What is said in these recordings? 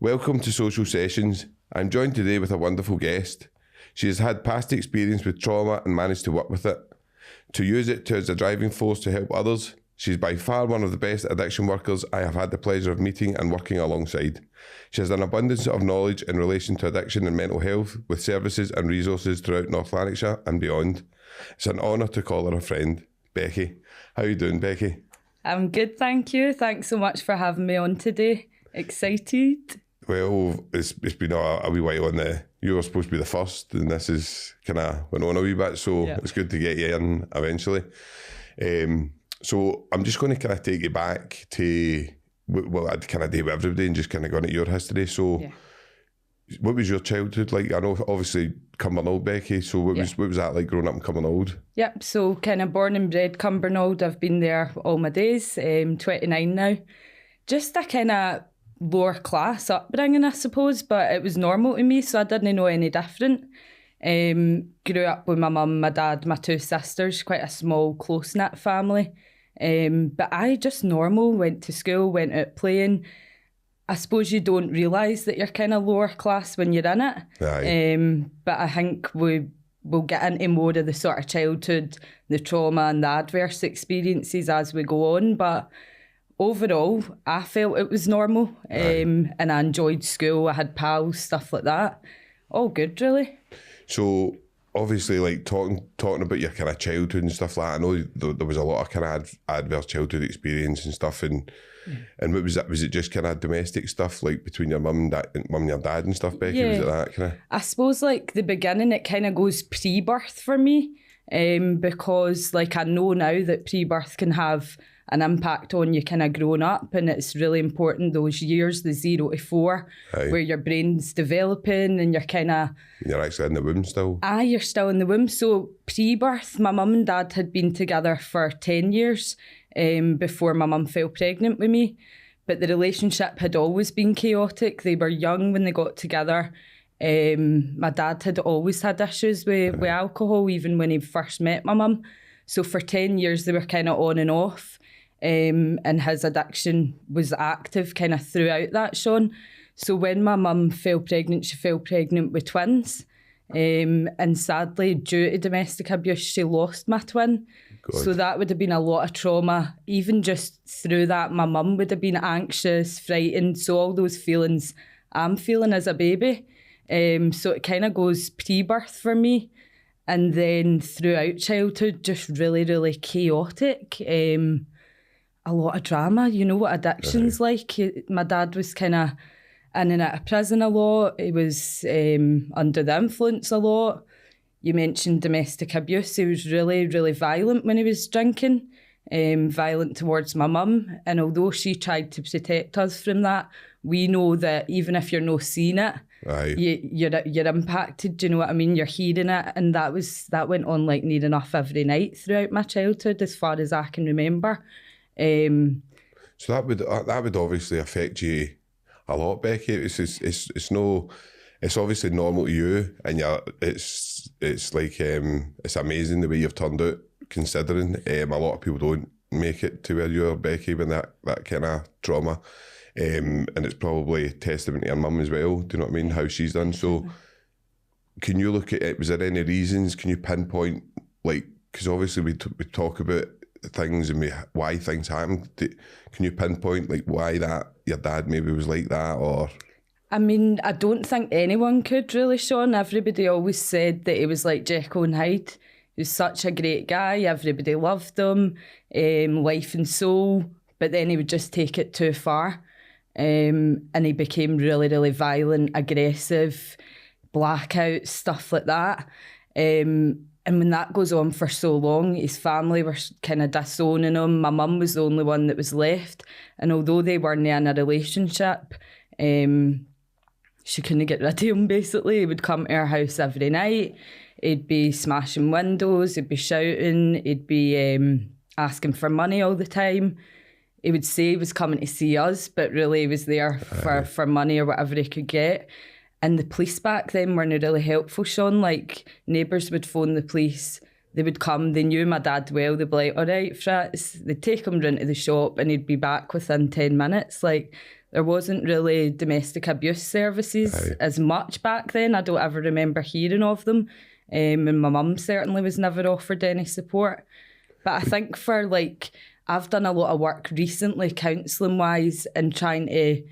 Welcome to Social Sessions. I'm joined today with a wonderful guest. She has had past experience with trauma and managed to work with it, to use it as a driving force to help others. She's by far one of the best addiction workers I have had the pleasure of meeting and working alongside. She has an abundance of knowledge in relation to addiction and mental health, with services and resources throughout North Lanarkshire and beyond. It's an honour to call her a friend. Becky. How are you doing, Becky? I'm good, thank you. Thanks so much for having me on today. Excited? Well, it's been a wee while on you were supposed to be the first, and this is kind of went on a wee bit, so It's good to get you in eventually. So I'm just going to kind of take you back to, well, I'd kind of do with everybody and just kind of go into your history. So what was your childhood like? I know obviously Cumbernauld, Becky, so what was that like growing up in Cumbernauld? Yep, so kind of born and bred Cumbernauld. I've been there all my days, 29 now. Just a kind of lower class upbringing, I suppose, but it was normal to me, so I didn't know any different. Grew up with my mum, my dad, my two sisters, quite a small, close-knit family. But I just normal, went to school, went out playing. I suppose you don't realise that you're kind of lower class when you're in it. Aye. But I think we'll get into more of the sort of childhood, the trauma and the adverse experiences as we go on. But overall, I felt it was normal. And I enjoyed school. I had pals, stuff like that. All good, really. So obviously, like talking about your kind of childhood and stuff like that, I know there was a lot of kind of adverse childhood experience and stuff, and what was that? Was it just kind of domestic stuff, like between your mum and your dad and stuff, Becky? Was it that kind of? I suppose like the beginning, it kind of goes pre-birth for me, because like I know now that pre-birth can have an impact on you kind of growing up, and it's really important those years, the 0 to 4, where your brain's developing and you're kind of... You're actually in the womb still. You're still in the womb. So pre-birth, my mum and dad had been together for 10 years before my mum fell pregnant with me. But the relationship had always been chaotic. They were young when they got together. My dad had always had issues with alcohol, even when he first met my mum. So for 10 years, they were kind of on and off. And his addiction was active kind of throughout that, Sean. So when my mum fell pregnant, she fell pregnant with twins. And sadly, due to domestic abuse, she lost my twin. God. So that would have been a lot of trauma. Even just through that, my mum would have been anxious, frightened. So all those feelings I'm feeling as a baby. So it kind of goes pre-birth for me. And then throughout childhood, just really, really chaotic. A lot of drama. You know what addiction's like. My dad was kind of in and out of prison a lot. He was under the influence a lot. You mentioned domestic abuse. He was really, really violent when he was drinking, violent towards my mum. And although she tried to protect us from that, we know that even if you're not seeing it, you're impacted. Do you know what I mean? You're hearing it, and that went on like near enough every night throughout my childhood, as far as I can remember. So that would obviously affect you a lot, Becky. It's obviously normal to you, and it's like it's amazing the way you've turned out, considering a lot of people don't make it to where you are, Becky, when that kind of trauma. And it's probably a testament to your mum as well. Do you know what I mean? How she's done. So can you look at it? Was there any reasons? Can you pinpoint, like, because obviously we talk about things and why things happen. Can you pinpoint like why that your dad maybe was like that? Or I mean, I don't think anyone could really, Sean. Everybody always said that he was like Jekyll and Hyde. He was such a great guy. Everybody loved him, life and soul. But then he would just take it too far. And he became really, really violent, aggressive, blackout, stuff like that. And when that goes on for so long, his family were kind of disowning him. My mum was the only one that was left. And although they weren't in a relationship, she couldn't get rid of him, basically. He would come to our house every night. He'd be smashing windows. He'd be shouting. He'd be asking for money all the time. He would say he was coming to see us, but really he was there for money or whatever he could get. And the police back then weren't really helpful, Sean. Like, neighbours would phone the police. They would come. They knew my dad well. They'd be like, all right, Fritz. They'd take him round to the shop and he'd be back within 10 minutes. Like, there wasn't really domestic abuse services as much back then. I don't ever remember hearing of them. And my mum certainly was never offered any support. But I think for like, I've done a lot of work recently, counselling wise, and trying to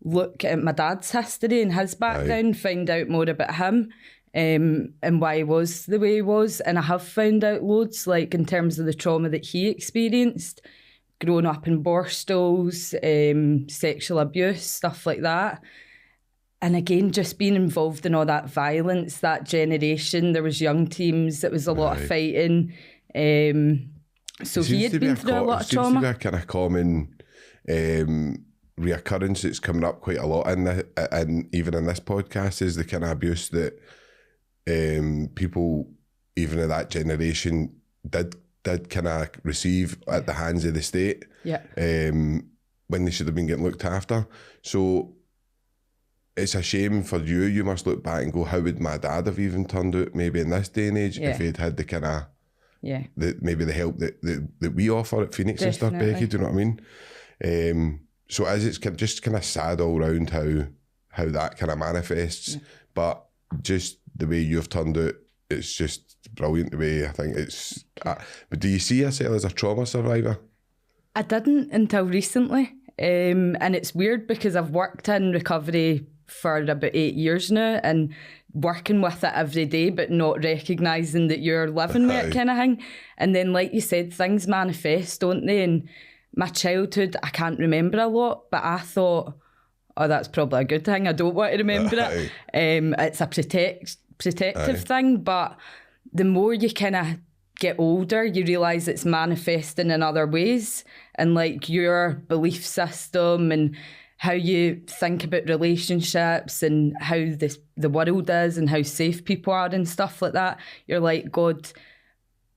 look at my dad's history and his background, find out more about him. And why he was the way he was. And I have found out loads, like in terms of the trauma that he experienced, growing up in Borstalls, sexual abuse, stuff like that. And again, just being involved in all that violence, that generation, there was young teams, it was a lot of fighting. So he had been through a lot of trauma. It seems to be a kind of common reoccurrence that's coming up quite a lot and even in this podcast, is the kind of abuse that people even of that generation did kind of receive at the hands of the state when they should have been getting looked after. So it's a shame for you. You must look back and go, how would my dad have even turned out maybe in this day and age if he'd had the kind of maybe the help that we offer at Phoenix and stuff, Becky, do you know what I mean? So as it's just kind of sad all round how that kind of manifests, but just the way you've turned out, it's just brilliant the way I think it's... but do you see yourself as a trauma survivor? I didn't until recently. And it's weird because I've worked in recovery for about 8 years now and working with it every day, but not recognising that you're living with it kind of thing. And then, like you said, things manifest, don't they? And my childhood, I can't remember a lot, but I thought, oh, that's probably a good thing. I don't want to remember it. It's a protective thing, but the more you kind of get older, you realise it's manifesting in other ways, and like your belief system and how you think about relationships and how the world is and how safe people are and stuff like that. You're like, God,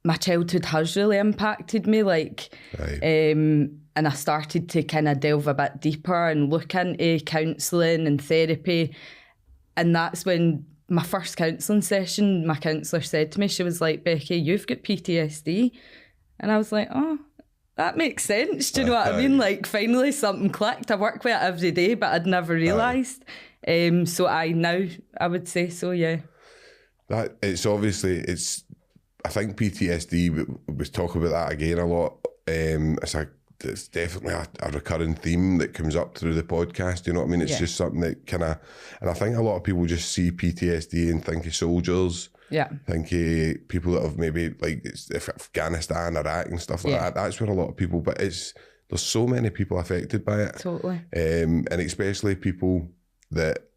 my childhood has really impacted me, like, and I started to kind of delve a bit deeper and look into counselling and therapy. And that's when my first counselling session, my counsellor said to me, she was like, Becky, you've got PTSD. And I was like, oh, that makes sense. Do you know what I mean? Like, finally something clicked. I work with it every day, but I'd never realised. So now I would say so, yeah. That it's obviously, I think PTSD, we talk about that again a lot. It's definitely a recurring theme that comes up through the podcast, you know what I mean? It's just something that kind of, and I think a lot of people just see PTSD and think of soldiers, think of people that have maybe, like, if Afghanistan, Iraq and stuff like that, that's where a lot of people, but there's so many people affected by it. Totally. And especially people that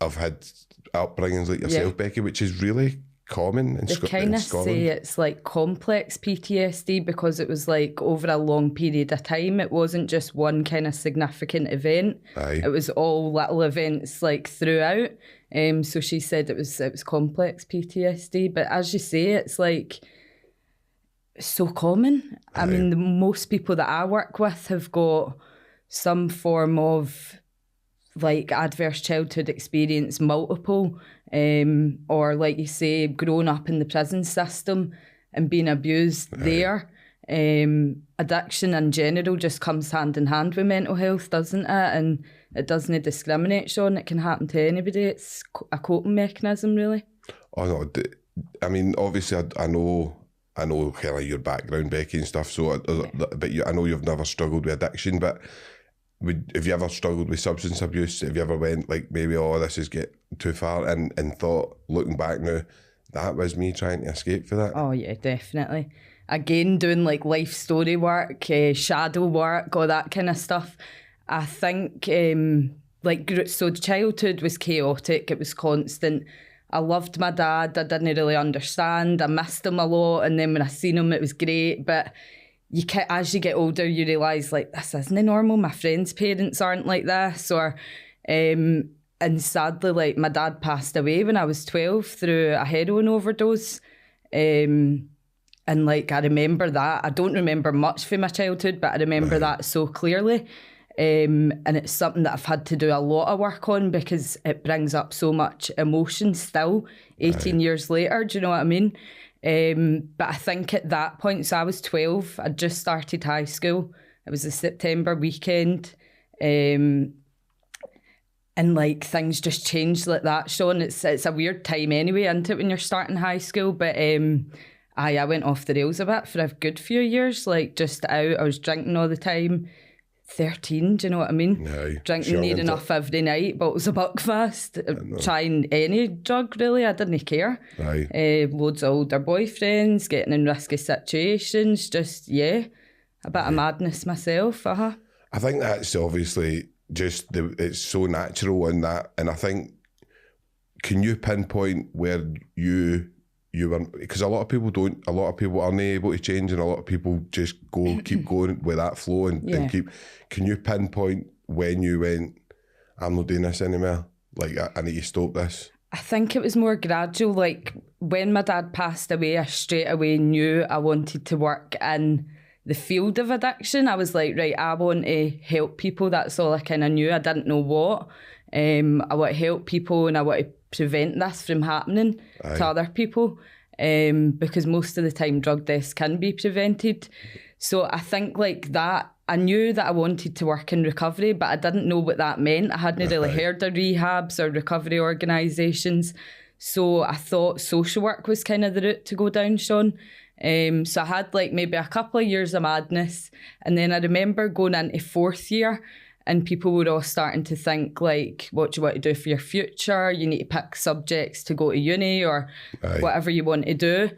have had upbringings like yourself, Becky, which is really common in Scotland. They kind of say it's like complex PTSD because it was like over a long period of time. It wasn't just one kind of significant event. It was all little events like throughout. So she said it was complex PTSD. But as you say, it's like so common. I mean, most people that I work with have got some form of like adverse childhood experience, multiple, or like you say, growing up in the prison system and being abused there. Addiction in general just comes hand in hand with mental health, doesn't it? And it doesn't discriminate, Sean. It can happen to anybody. It's a coping mechanism, really. Oh no, I mean, obviously I know kind of your background, Becky, and stuff, so but I know you've never struggled with addiction, but have you ever struggled with substance abuse? Have you ever went like, maybe, oh, this is getting too far, and thought, looking back now, that was me trying to escape for that? Oh yeah, definitely. Again, doing like life story work, shadow work, all that kind of stuff. I think so childhood was chaotic, it was constant. I loved my dad, I didn't really understand, I missed him a lot, and then when I seen him it was great, but as you get older, you realise, like, this isn't normal. My friends' parents aren't like this. And sadly, like, my dad passed away when I was 12 through a heroin overdose. And, like, I remember that. I don't remember much from my childhood, but I remember that so clearly. And it's something that I've had to do a lot of work on because it brings up so much emotion still, 18 years later. Do you know what I mean? But I think at that point, so I was 12, I'd just started high school. It was a September weekend. And like things just changed like that, Sean. It's a weird time anyway, isn't it, when you're starting high school? But I went off the rails a bit for a good few years, like just out. I was drinking all the time. 13, do you know what I mean? Aye, Drinking near enough every night, bottles of Buckfast, trying any drug really, I didn't care. Aye. Loads of older boyfriends, getting in risky situations, just, a bit of madness myself, I think that's obviously just, it's so natural in that, and I think, can you pinpoint where you were, because a lot of people aren't able to change, and a lot of people just keep going with that flow and keep. Can you pinpoint when you went, I'm not doing this anymore, like I need to stop this? I think it was more gradual. Like when my dad passed away, I straight away knew I wanted to work in the field of addiction. I was like, right, I want to help people. That's all I kind of knew. I didn't know what. I want to help people, and I want to prevent this from happening to other people, because most of the time drug deaths can be prevented. So I think like that, I knew that I wanted to work in recovery, but I didn't know what that meant. I hadn't really heard of rehabs or recovery organisations. So I thought social work was kind of the route to go down, Sean. So I had like maybe a couple of years of madness, and then I remember going into fourth year, and people were all starting to think like, what do you want to do for your future? You need to pick subjects to go to uni or whatever you want to do.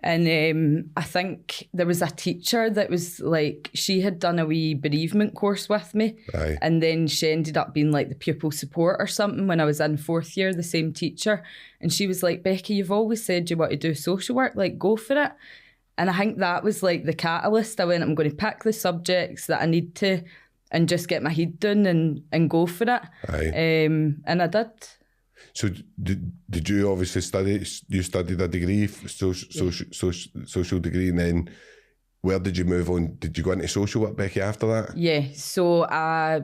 And I think there was a teacher that was like, she had done a wee bereavement course with me. And then she ended up being like the pupil support or something when I was in fourth year, the same teacher. And she was like, Becky, you've always said you want to do social work, like go for it. And I think that was like the catalyst. I went, I'm going to pick the subjects that I need to and just get my head done and go for it. And I did. So did you obviously studied a degree, social degree, and then where did you move on? Did you go into social work, Becky, after that? Yeah, so I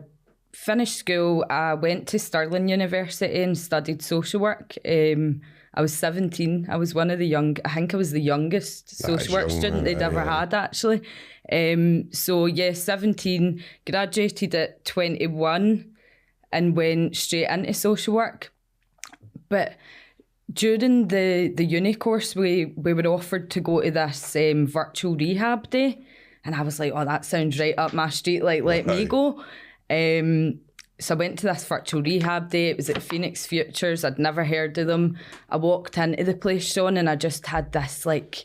finished school, I went to Stirling University and studied social work. I was 17, I was one of the I think I was the youngest social work student they'd ever had actually. 17, graduated at 21 and went straight into social work. But during the uni course, we were offered to go to this virtual rehab day. And I was like, oh, that sounds right up my street, like, let me go. So I went to this virtual rehab day. It was at Phoenix Futures. I'd never heard of them. I walked into the place, Sean, and I just had this, like,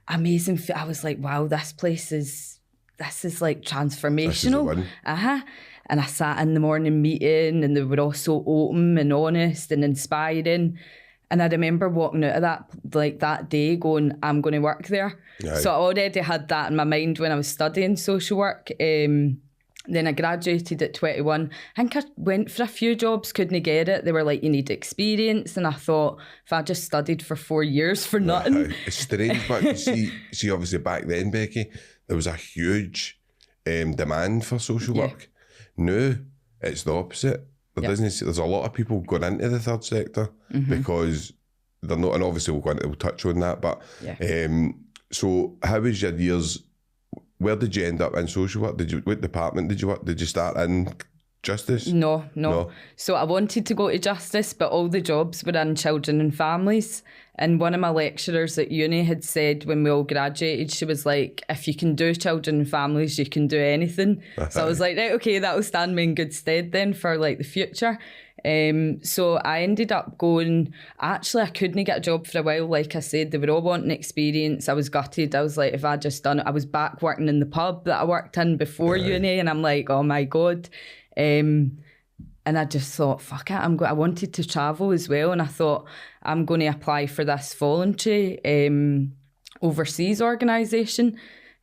amazing... I was like, wow, this is like, transformational. And I sat in the morning meeting, and they were all so open and honest and inspiring. And I remember walking out of that day going, I'm going to work there. So I already had that in my mind when I was studying social work. Then I graduated at 21. I think I went for a few jobs, couldn't get it. They were like, you need experience. And I thought, if I just studied for 4 years for nothing. It's strange, but you see, obviously back then, Becky, there was a huge demand for social work. No, it's the opposite. There's a lot of people going into the third sector because they're not, and obviously we'll touch on that, but so how was your years? Where did you end up in social work? What department did you work? Did you start in justice? No. So I wanted to go to justice, but all the jobs were in children and families. And one of my lecturers at uni had said when we all graduated, she was like, if you can do children and families, you can do anything. So I was like, right, okay, that'll stand me in good stead then for like the future. So I ended up going, actually I couldn't get a job for a while. Like I said, they were all wanting experience. I was gutted. I was like, if I just done it, I was back working in the pub that I worked in before uni, and I'm like, oh my God. And I just thought, fuck it, I wanted to travel as well, and I thought, I'm going to apply for this voluntary overseas organisation.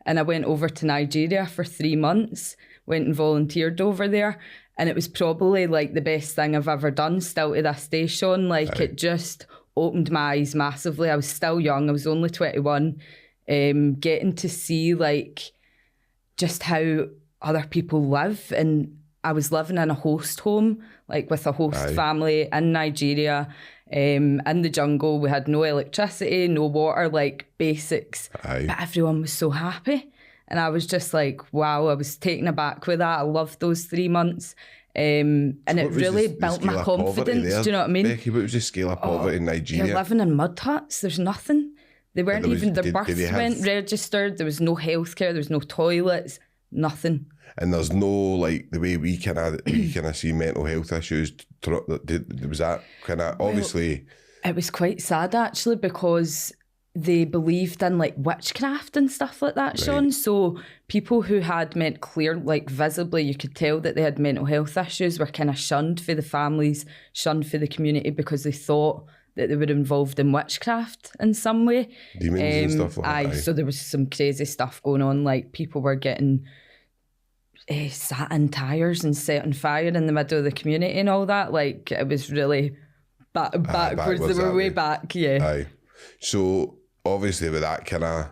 And I went over to Nigeria for 3 months, went and volunteered over there, and it was probably like the best thing I've ever done still to this day, Sean. Like it just opened my eyes massively. I was still young, I was only 21, getting to see like just how other people live. And I was living in a host home, like with a host family in Nigeria, in the jungle. We had no electricity, no water, like basics. But everyone was so happy. And I was just like, wow, I was taken aback with that. I loved those 3 months. And it really built my confidence. There, do you know what I mean? Becky, what was the scale of poverty in Nigeria? You're living in mud huts. There's nothing. They weren't even, their births weren't registered. There was no healthcare. There was no toilets. Nothing. And there's no, like, the way we kind of see mental health issues. Was that kind of, obviously... It was quite sad, actually, because they believed in, like, witchcraft and stuff like that, Sean. Right. So people who had visibly, you could tell that they had mental health issues, were kind of shunned for the families, shunned for the community, because they thought that they were involved in witchcraft in some way. Demons and stuff like that. So there was some crazy stuff going on, like people were getting sat in tyres and set on fire in the middle of the community and all that. Like, it was really backwards. They were way back, yeah. Aye. So obviously with that kind of,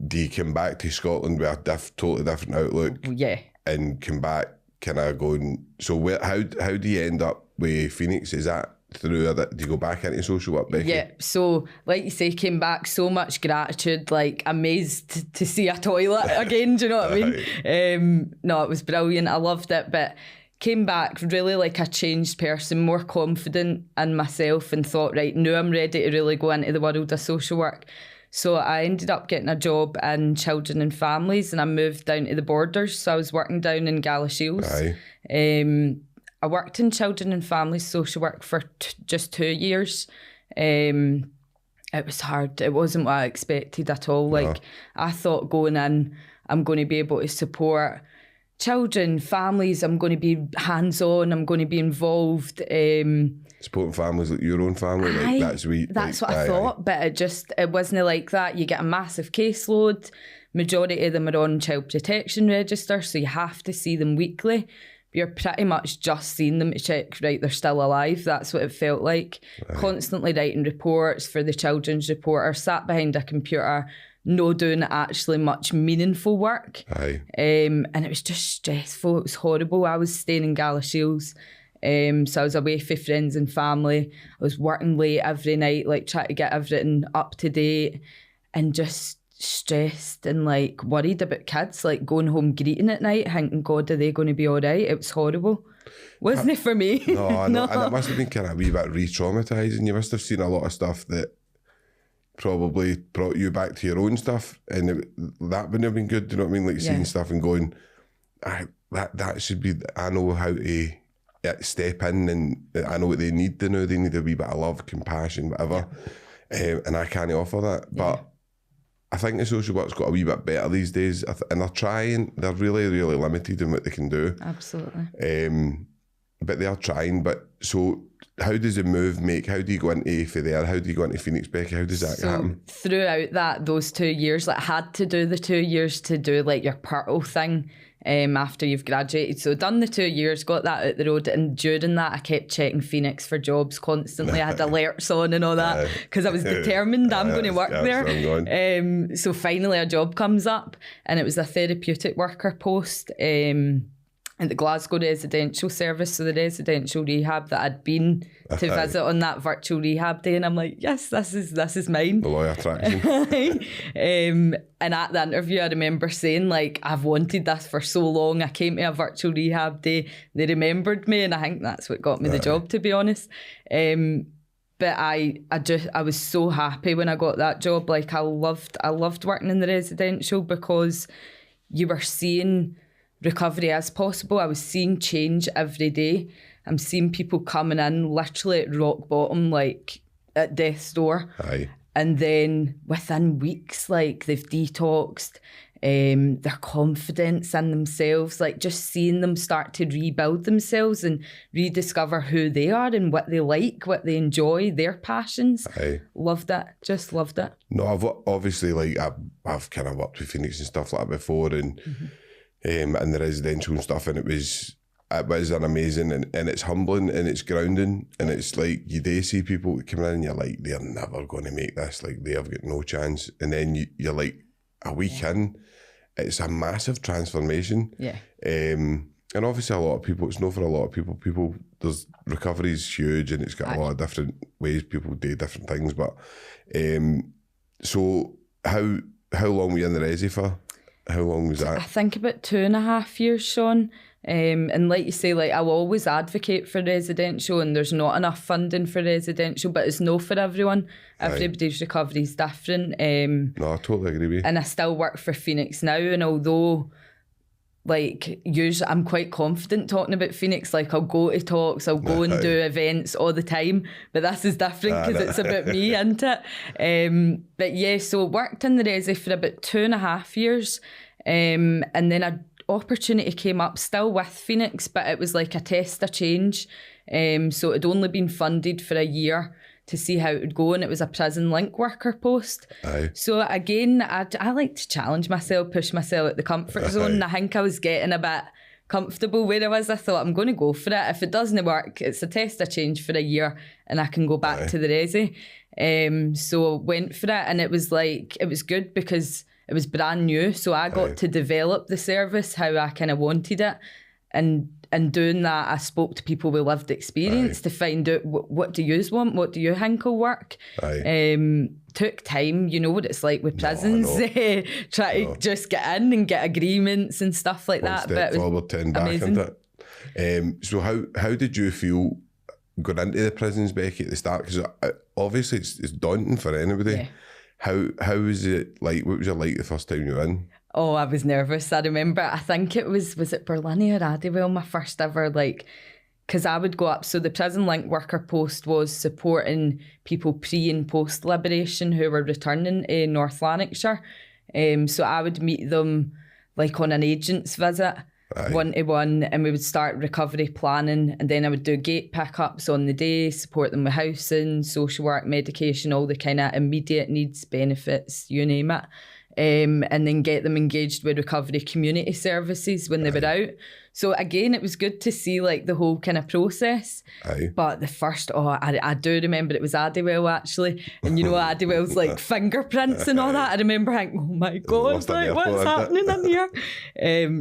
do you come back to Scotland with a totally different outlook? Yeah. And come back kind of going, so how do you end up with Phoenix? Is that through that? Do you go back into social work, Becky? Yeah, so like you say, came back, so much gratitude, like amazed to see a toilet again, do you know what I mean? No, it was brilliant, I loved it, but came back really like a changed person, more confident in myself, and thought, right, now I'm ready to really go into the world of social work. So I ended up getting a job in children and families, and I moved down to the borders, so I was working down in Galashiels. I worked in children and families social work for just 2 years. It was hard. It wasn't what I expected at all. Like, I thought going in, I'm going to be able to support children, families. I'm going to be hands-on. I'm going to be involved. Supporting families like your own family. Like, that's what I thought, but it wasn't like that. You get a massive caseload. Majority of them are on child protection register, so you have to see them weekly. You're pretty much just seeing them to check, right, they're still alive. That's what it felt like. Right. Constantly writing reports for the children's reporter, sat behind a computer, no doing actually much meaningful work. Aye. And it was just stressful. It was horrible. I was staying in Galashiels. So I was away for friends and family. I was working late every night, like trying to get everything up to date, and just stressed and like worried about kids, like going home greeting at night thinking, God, are they going to be all right? It was horrible, wasn't it, for me? No, no. And it must have been kind of a wee bit re-traumatising. You must have seen a lot of stuff that probably brought you back to your own stuff, and that wouldn't have been good. Do you know what I mean? Like seeing stuff and going, that should be, I know how to step in, and I know what they need to know. They need a wee bit of love, compassion, whatever, and I can't offer that. But I think the social work's got a wee bit better these days, and they're trying. They're really, really limited in what they can do. Absolutely. But they are trying. But so, how does the move how do you go into for there? How do you go into Phoenix, Becky? How does that happen? Throughout those 2 years, like, had to do the 2 years to do like your Purtle thing. After you've graduated. So done the 2 years, got that out the road, and during that I kept checking Phoenix for jobs constantly. I had alerts on and all that because I was determined I'm going to work there. So finally a job comes up, and it was a therapeutic worker post at the Glasgow Residential Service, so the residential rehab that I'd been to visit on that virtual rehab day, and I'm like, yes, this is mine. The lawyer attraction. And at the interview, I remember saying, like, I've wanted this for so long. I came to a virtual rehab day, they remembered me, and I think that's what got me the job, to be honest. But I was so happy when I got that job. Like, I loved working in the residential because you were seeing recovery as possible. I was seeing change every day. I'm seeing people coming in literally at rock bottom, like at death's door. Aye. And then within weeks, like, they've detoxed, their confidence in themselves, like just seeing them start to rebuild themselves and rediscover who they are and what they like, what they enjoy, their passions. Aye. Loved it. Just loved it. No, I've obviously, like, I've kind of worked with Phoenix and stuff like that before, and and the residential and stuff, and it was an amazing, and it's humbling, and it's grounding, and it's like you do see people coming in and you're like, they're never going to make this, like, they have got no chance, and then you're like, a week in, it's a massive transformation. And obviously a lot of people, it's not for a lot of people, there's recovery is huge, and it's got a lot of different ways people do different things, but so how long were you in the resi for? How long was I that? think about 2.5 years, Sean. And like you say, like I'll always advocate for residential, and there's not enough funding for residential, but it's no for everyone. Everybody's recovery is different. No, I totally agree with you. And I still work for Phoenix now, and although like usually I'm quite confident talking about Phoenix, like I'll go to talks, I'll go and do events all the time, but this is different because it's about me, isn't it? But yeah, so worked in the resi for about 2.5 years, and then an opportunity came up still with Phoenix, but it was like a test, a change, so it'd only been funded for a year to see how it would go, and it was a prison link worker post. Aye. So again, I like to challenge myself, push myself out the comfort zone, and I think I was getting a bit comfortable where I was. I thought, I'm going to go for it. If it doesn't work, it's a test, a change for a year, and I can go back to the resi. So went for it, and it was good because it was brand new, so I got to develop the service how I kind of wanted it, and doing that, I spoke to people with lived experience to find out what do you want, what do you think will work. Took time, you know what it's like with prisons, try to just get in and get agreements and stuff like that. But forward, 10 back, isn't it? So how did you feel going into the prisons, Becky, at the start? Because obviously it's daunting for anybody. Yeah. How was it like? What was it like the first time you were in? Oh, I was nervous. I remember, I think it was it Burlini or Addiewell, my first ever, because I would go up. So the prison link worker post was supporting people pre and post liberation who were returning in North Lanarkshire. So I would meet them on an agent's visit, one-to-one, and we would start recovery planning, and then I would do gate pickups on the day, support them with housing, social work, medication, all the kind of immediate needs, benefits, you name it. And then get them engaged with recovery community services when they were out. So again, it was good to see the whole kind of process. But the first, I do remember it was Addiewell actually, and you know Addiewell's fingerprints and all that. I remember thinking, oh my God, what's happening in here?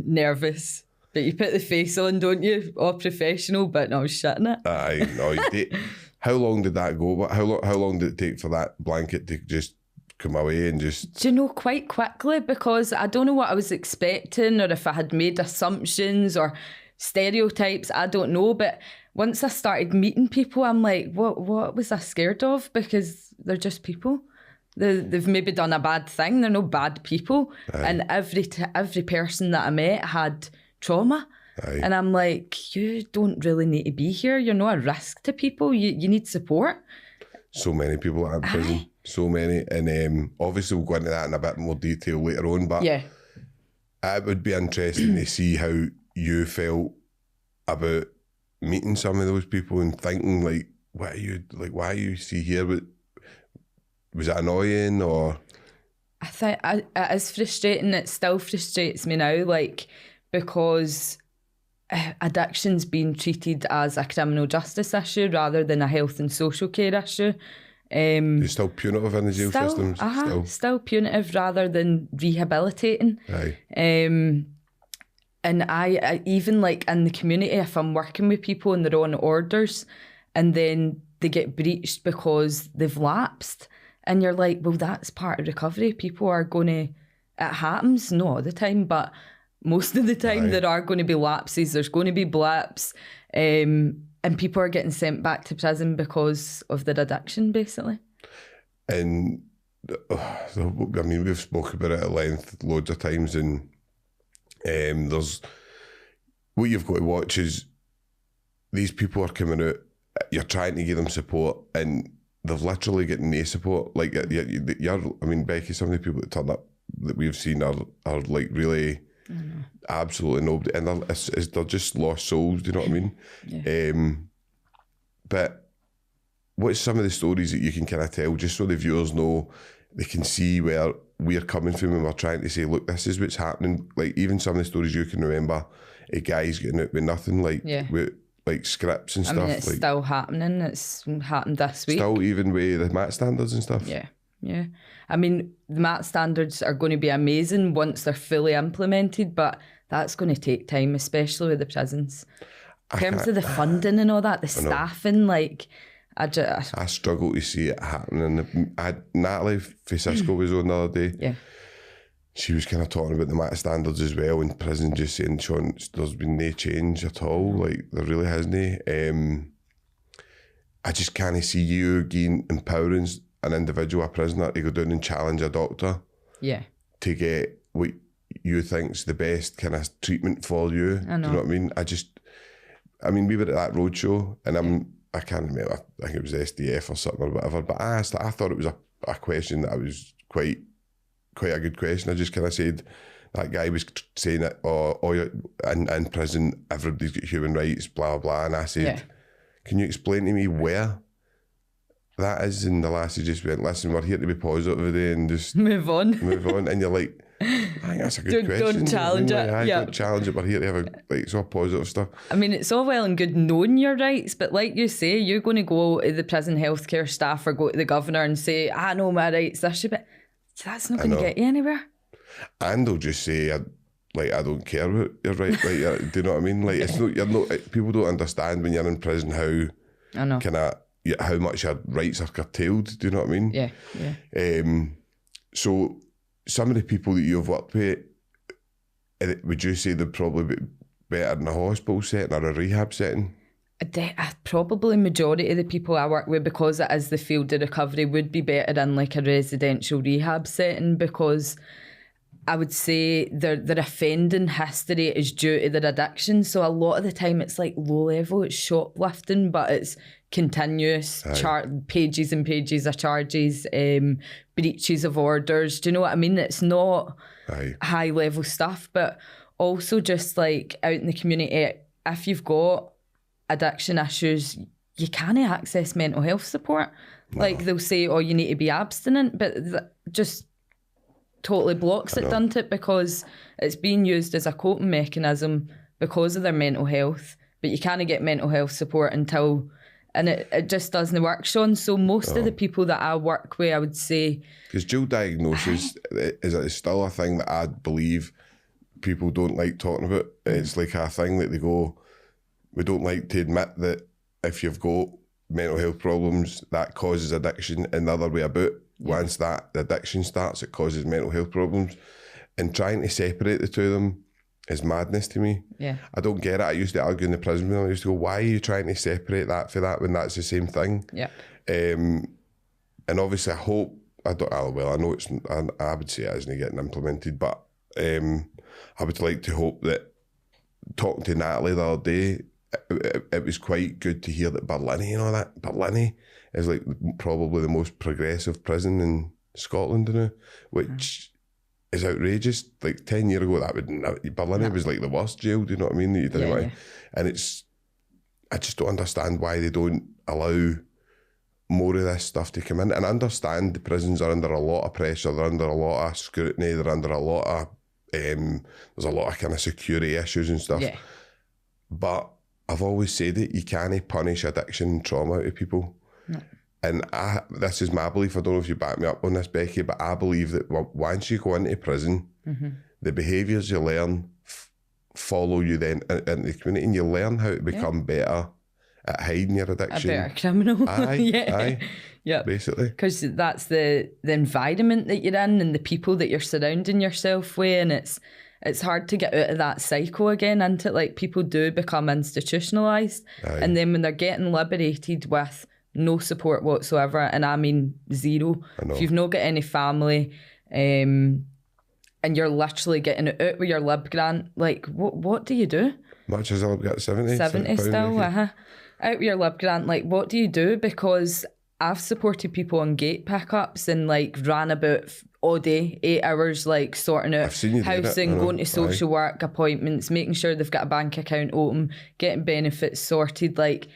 Nervous. But you put the face on, don't you? All professional, but no, I was shitting it. Aye, no, you did. How long did that go? How long did it take for that blanket to just come away and just... Do you know, quite quickly, because I don't know what I was expecting or if I had made assumptions or stereotypes, I don't know, but once I started meeting people, I'm like, what was I scared of? Because they're just people. They've maybe done a bad thing, they're no bad people. And every person that I met had trauma. And I'm like, you don't really need to be here, you're not a risk to people, you need support. So many people are in prison. So many, and obviously we'll go into that in a bit more detail later on, but it would be interesting to see how you felt about meeting some of those people and thinking why are you here? But was it annoying or? I think it is frustrating. It still frustrates me now, because addiction's being treated as a criminal justice issue rather than a health and social care issue. You're still punitive in the jail systems? Still punitive rather than rehabilitating. And I even in the community, if I'm working with people and they're on orders and then they get breached because they've lapsed, and you're like, well, that's part of recovery. People are going to, it happens, not all the time, but most of the time there are going to be lapses, there's going to be blips. And people are getting sent back to prison because of their addiction, basically. And, we've spoken about it at length loads of times, and there's... What you've got to watch is these people are coming out, you're trying to give them support, and they're literally getting no support. Becky, some of the people that turn up that we've seen are really... absolutely nobody, and they're just lost souls, do you know what I mean? But what's some of the stories that you can kind of tell, just so the viewers know, they can see where we're coming from and we're trying to say, look, this is what's happening. Even some of the stories you can remember, a guy's getting out with nothing, with scripts and stuff. It's still happening. It's happened this week. Still, even with the MAT standards and stuff. Yeah. The MAT standards are going to be amazing once they're fully implemented, but that's going to take time, especially with the prisons. In terms of the funding and all that, the staffing, I struggle to see it happening. Natalie from Cisco was on the other day. she was kind of talking about the matter standards as well in prison, just saying, Sean, there's been no change at all. Like, there really hasn't. I just can't see you again empowering an individual, a prisoner, to go down and challenge a doctor. Yeah. To get what you think's the best kind of treatment for you. I know. Do you know what I mean? We were at that roadshow, and I can't remember, I think it was SDF or something or whatever, but I thought it was a question that I was quite a good question. I just kind of said, that guy was saying that, in prison, everybody's got human rights, blah, blah. And I said, can you explain to me where that is? And the lassie just went, listen, we're here to be positive today and just move on. And you're like, I think that's a good question. Don't challenge it. Don't challenge it. We're here to have it's all positive stuff. I mean, it's all well and good knowing your rights, but like you say, you're going to go to the prison healthcare staff or go to the governor and say, I know my rights, that's not going to get you anywhere. And they'll just say, I don't care about your right. Like, do you know what I mean? Like, it's not. People don't understand when you're in prison how much your rights are curtailed. Do you know what I mean? Yeah. So some of the people that you've worked with, would you say they'd probably be better in a hospital setting or a rehab setting? Probably majority of the people I work with, because it is the field of recovery, would be better in like a residential rehab setting, because I would say their offending history is due to their addiction. So a lot of the time it's like low level, it's shoplifting, but it's continuous pages and pages of charges, breaches of orders. Do you know what I mean? It's not high level stuff, but also just like out in the community, if you've got addiction issues, you can't access mental health support. No. Like they'll say, oh, you need to be abstinent, but just totally blocks it, doesn't it? Because it's being used as a coping mechanism because of their mental health, but you can't get mental health support until, and it just doesn't work, Sean. So most of the people that I work with, I would say... Because dual diagnosis is still a thing that I believe people don't like talking about. It's like a thing that they go, we don't like to admit that if you've got mental health problems, that causes addiction, and the other way about. Once the addiction starts, it causes mental health problems. And trying to separate the two of them is madness to me. Yeah. I don't get it. I used to argue in the prison when I used to go, why are you trying to separate that for that when that's the same thing? Yeah. And obviously I hope, I know I would say it isn't getting implemented, but I would like to hope that, talking to Natalie the other day, it was quite good to hear that Barlinnie is like probably the most progressive prison in Scotland now, which is outrageous. Like 10 years ago, Barlinnie was like the worst jail. Do you know what I mean? And I just don't understand why they don't allow more of this stuff to come in. And I understand the prisons are under a lot of pressure, they're under a lot of scrutiny, they're under a lot of there's a lot of kind of security issues and stuff. Yeah. But I've always said it, you can't punish addiction and trauma out of people. No. And this is my belief, I don't know if you back me up on this, Becky, but I believe that once you go into prison, the behaviours you learn follow you then in the community, and you learn how to become better at hiding your addiction. A better criminal. Aye. Yeah. Basically. Because that's the environment that you're in and the people that you're surrounding yourself with, and it's hard to get out of that cycle again, isn't it? Like, people do become institutionalised, and then when they're getting liberated with no support whatsoever, and I mean zero, if you've not got any family, and you're literally getting it out with your lib grant, like, what do you do? Much as I've got 70 still, out with your lib grant, like, what do you do? Because I've supported people on gate pickups and like ran about all day, 8 hours, like sorting out housing, going to social work appointments, making sure they've got a bank account open, getting benefits sorted. Like,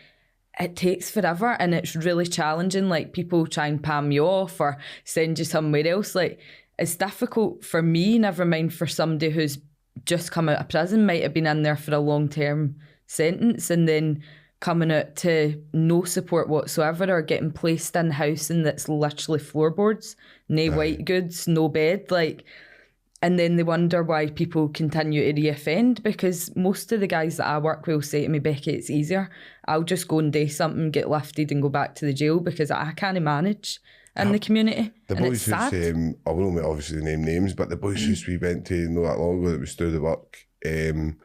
it takes forever and it's really challenging. Like, people try and palm you off or send you somewhere else. Like, it's difficult for me, never mind for somebody who's just come out of prison, might have been in there for a long-term sentence and then coming out to no support whatsoever or getting placed in housing that's literally floorboards, no white goods, no bed, like, and then they wonder why people continue to reoffend, because most of the guys that I work with will say to me, Becky, it's easier. I'll just go and do something, get lifted and go back to the jail because I can't manage. in the community. The and boys it's sad. who's, I won't obviously name names, but the boys who we went to not that long ago that was through the work, and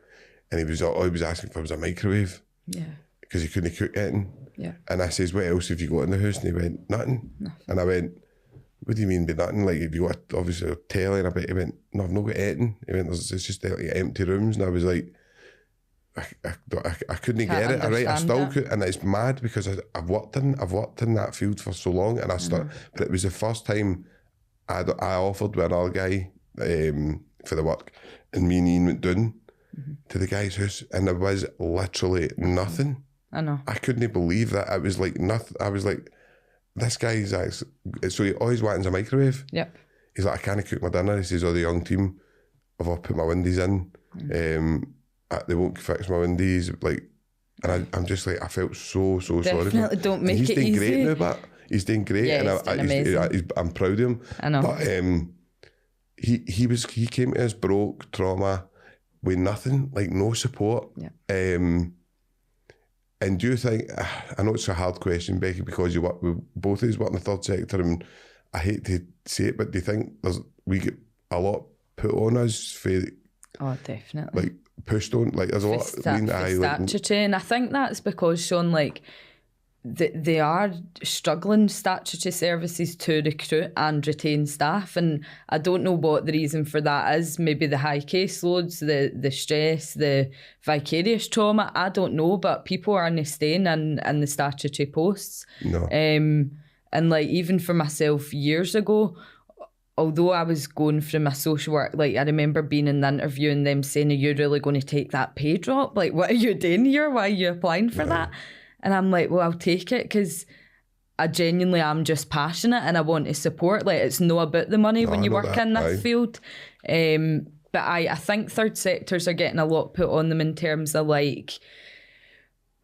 he was asking if there was a microwave. Yeah. Because he couldn't cook anything. Yeah. And I says, what else have you got in the house? And he went, nothing. And I went, what do you mean by nothing? Like, have you got obviously a telly? And I bet he went, no, I've not got anything. He went, it's just like empty rooms. And I was like, I couldn't get it. Right, I still could, and it's mad because I've worked in that field for so long, and but it was the first time I offered with another guy for the work, and me and Ian went down to the guy's house, and there was literally nothing. I know. I couldn't believe that. It was like nothing. I was like, this guy's actually, so he always wants a microwave. Yep. He's like, I can't cook my dinner. He says, the young team, I've all put my windies in. They won't fix my windies. Like, and I'm just like, I felt so sorry for him. Definitely don't make he's it doing easy. great now, but he's doing great. Yeah, and he's doing amazing. I'm proud of him. I know. But he came to us broke, trauma, with nothing, like no support. Yeah. And do you think, I know it's a hard question, Becky, because you work with both of us work in the third sector, and I hate to say it, but do you think we get a lot put on us for, Oh, definitely. like, pushed on, like there's a lot statutory, and I think that's because, Sean, like they are struggling, statutory services, to recruit and retain staff, and I don't know what the reason for that is. Maybe the high caseloads, the stress, the vicarious trauma, I don't know, but people aren't staying in the statutory posts. No. And like, even for myself years ago, although I was going through my social work, like I remember being in the interview and them saying, are you really going to take that pay drop? Like, what are you doing here? Why are you applying for that? And I'm like, well, I'll take it because I genuinely am just passionate and I want to support. Like, it's not about the money when you work in that field. But I think third sectors are getting a lot put on them in terms of like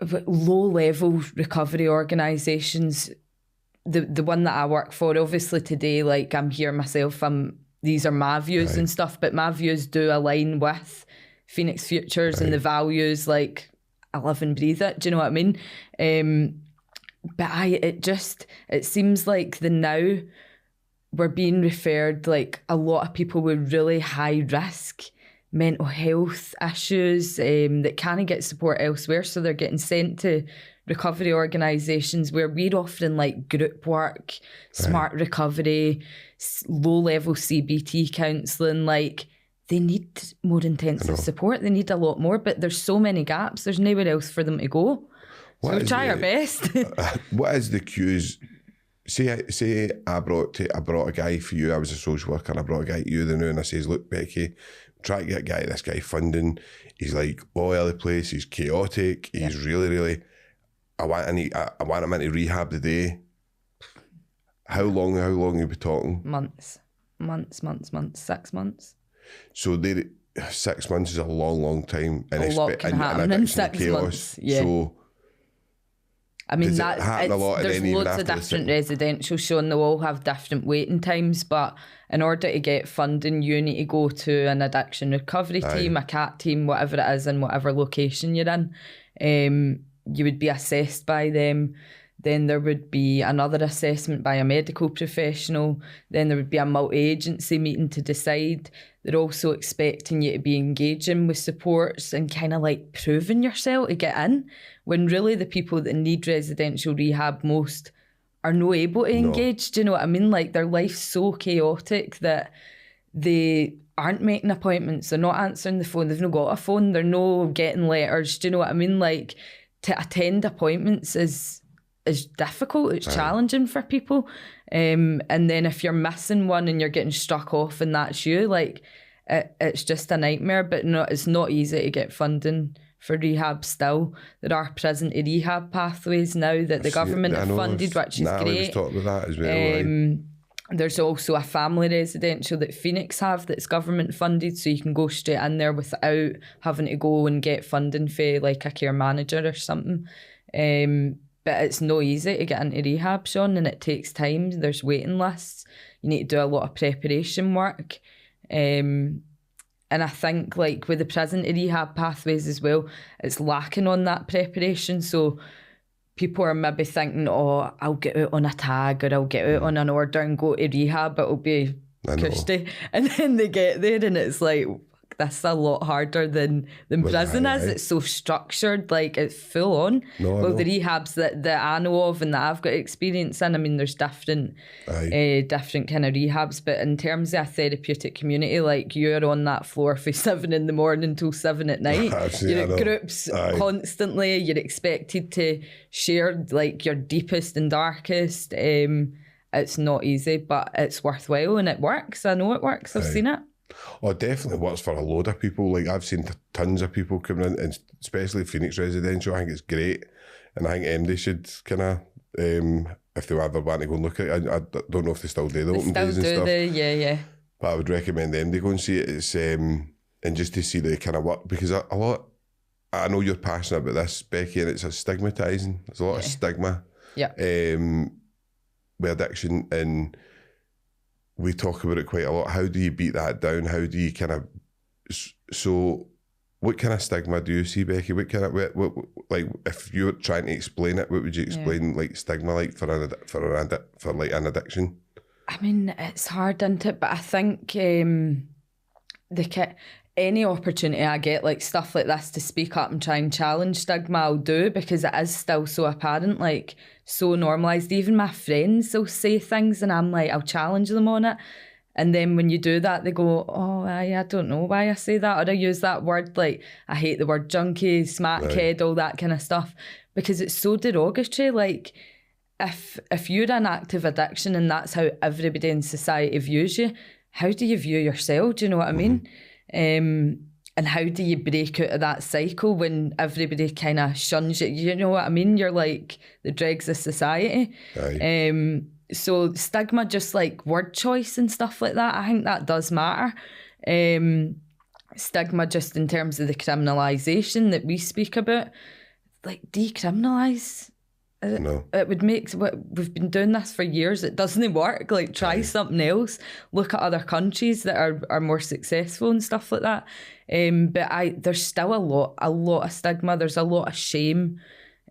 low-level recovery organisations. The one that I work for, obviously today, like I'm here myself, these are my views and stuff, but my views do align with Phoenix Futures and the values, like I live and breathe it, do you know what I mean? But it seems like now we're being referred, like a lot of people with really high risk mental health issues that can't get support elsewhere, so they're getting sent to recovery organisations where we're offering like group work, smart recovery, low-level CBT counselling. Like, they need more intensive support. They need a lot more, but there's so many gaps. There's nowhere else for them to go. So we try our best. What is the cues? Say I brought a guy for you. I was a social worker and I brought a guy to you then, and I says, look, Becky, try to get this guy funding. He's like all over the place. He's chaotic. He's really. I want him into rehab today. How long are we talking? Months. 6 months. So 6 months is a long time. And a lot can happen in 6 months. Yeah. So I mean, there's loads of different residential, Sean. They'll all have different waiting times, but in order to get funding, you need to go to an addiction recovery team, a CAT team, whatever it is, in whatever location you're in. You would be assessed by them. Then there would be another assessment by a medical professional. Then there would be a multi-agency meeting to decide. They're also expecting you to be engaging with supports and kind of like proving yourself to get in, when really the people that need residential rehab most are not able to engage. Do you know what I mean? Like, their life's so chaotic that they aren't making appointments. They're not answering the phone. They've not got a phone. They're not getting letters. Do you know what I mean? Like, to attend appointments is difficult. It's challenging for people. And then if you're missing one and you're getting struck off and that's you, like, it's just a nightmare. But it's not easy to get funding for rehab still. There are prison to rehab pathways now that the government have funded, which is great. Was talking about that as well. There's also a family residential that Phoenix have that's government funded, so you can go straight in there without having to go and get funding for like a care manager or something. But it's no easy to get into rehab, Sean, and it takes time. There's waiting lists. You need to do a lot of preparation work. And I think, like, with the prison to rehab pathways as well, it's lacking on that preparation. So people are maybe thinking, oh, I'll get out on a tag or I'll get out on an order and go to rehab, it'll be cushy. And then they get there and it's like, that's a lot harder than prison is. It's so structured, like it's full on. The rehabs that I know of and that I've got experience in, I mean, there's different kind of rehabs, but in terms of a therapeutic community, like you're on that floor from 7 a.m. till 7 p.m. You're at groups constantly. You're expected to share like your deepest and darkest. It's not easy, but it's worthwhile and it works. I know it works. I've seen it. Oh, it definitely works for a load of people. Like I've seen tons of people coming in, and especially Phoenix Residential. I think it's great, and I think MD should kind of, if they ever want to go and look at it. I don't know if they still do the open days and stuff. Yeah. But I would recommend them to go and see it. It's and just to see the kind of work, because a lot. I know you're passionate about this, Becky, and it's a stigmatising. There's a lot of stigma. Yeah. With addiction, and we talk about it quite a lot. How do you beat that down? How do you kind of... So what kind of stigma do you see, Becky? What kind of... What, like, if you're trying to explain it, what would you explain, like, stigma like for like an addiction? I mean, it's hard, isn't it? But I think any opportunity I get, like stuff like this, to speak up and try and challenge stigma, I'll do, because it is still so apparent, like so normalised. Even my friends will say things and I'm like, I'll challenge them on it. And then when you do that, they go, oh, I don't know why I say that, or I use that word, like I hate the word junkie, smackhead, all that kind of stuff, because it's so derogatory. Like if you're an active addiction and that's how everybody in society views you, how do you view yourself? Do you know what I mean? And how do you break out of that cycle when everybody kind of shuns you? You know what I mean? You're like the dregs of society. So stigma, just like word choice and stuff like that, I think that does matter. Stigma just in terms of the criminalisation that we speak about, like decriminalise. No. It would make... We've been doing this for years. It doesn't work. Like, try something else. Look at other countries that are more successful and stuff like that. But there's still a lot of stigma. There's a lot of shame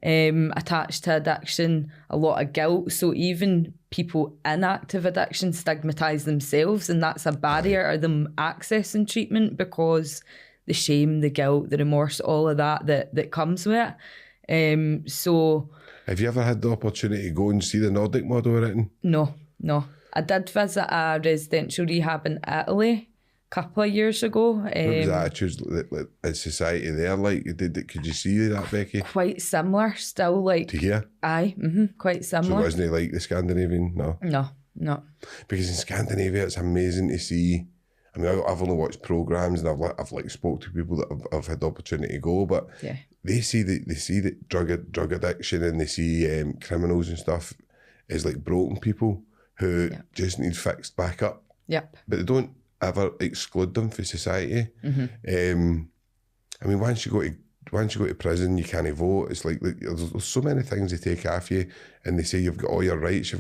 attached to addiction, a lot of guilt. So even people in active addiction stigmatise themselves, and that's a barrier to them accessing treatment, because the shame, the guilt, the remorse, all of that comes with it. So... Have you ever had the opportunity to go and see the Nordic model or anything? No. I did visit a residential rehab in Italy a couple of years ago. What was the attitudes in society there like? Could you see that, Becky? Quite similar, still, like... To here? Aye, quite similar. So wasn't it like the Scandinavian? No. Because in Scandinavia, it's amazing to see... I mean, I've only watched programmes and I've like spoke to people that have had the opportunity to go, but they see the drug addiction, and they see criminals and stuff as like broken people who just need fixed back up. Yep. But they don't ever exclude them from society. I mean, once you go to prison, you can't vote. It's like there's so many things they take off you, and they say you've got all your rights.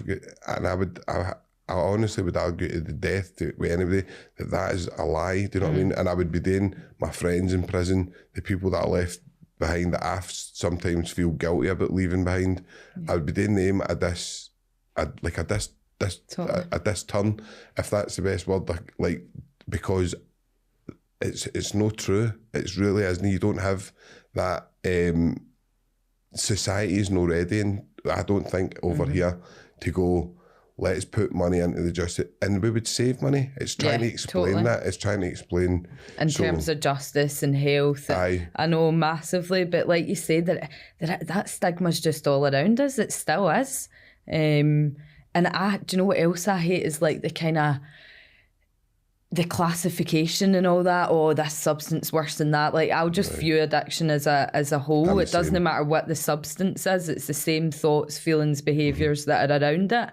I honestly would argue to the death with anybody that is a lie. Do you know what I mean? And I would be doing my friends in prison, the people that I left behind that I sometimes feel guilty about leaving behind. I would be doing them a this turn, if that's the best word. Like because it's not true. It's really isn't. You don't have that. Society is not ready, and I don't think over here to go. Let's put money into the justice, and we would save money. It's trying to explain that. It's trying to explain in terms of justice and health. I know massively, but like you said, that stigma's just all around us. It still is. And do you know what else I hate is like the kind of the classification and all that. Oh, this substance worse than that. Like I'll just view addiction as a whole. It doesn't matter what the substance is. It's the same thoughts, feelings, behaviours that are around it.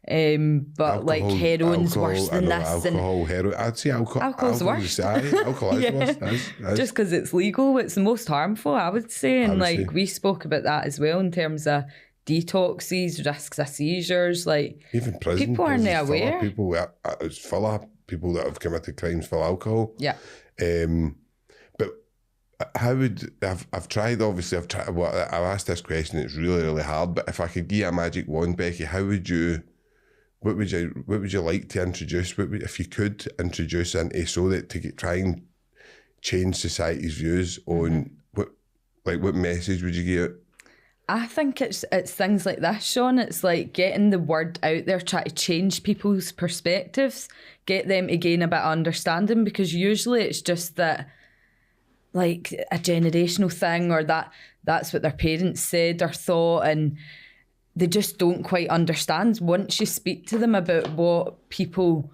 But alcohol, like heroin's worse than this. Heroin. I'd say alcohol's worse. Alcohol is worse. Just because it's legal, it's the most harmful, I would say. And we spoke about that as well in terms of detoxes, risks of seizures. Like even prison, people aren't aware. It's full of people that have committed crimes for alcohol. Yeah. But how would I've tried? Obviously, I've asked this question. It's really, really hard. But if I could give you a magic wand, Becky, how would you? What would you like to introduce? If you could introduce into so that try and change society's views on what message would you give? I think it's things like this, Sean. It's like getting the word out there, try to change people's perspectives, get them to gain a bit of understanding, because usually it's just that, like, a generational thing, or that's what their parents said or thought, and they just don't quite understand. Once you speak to them about what people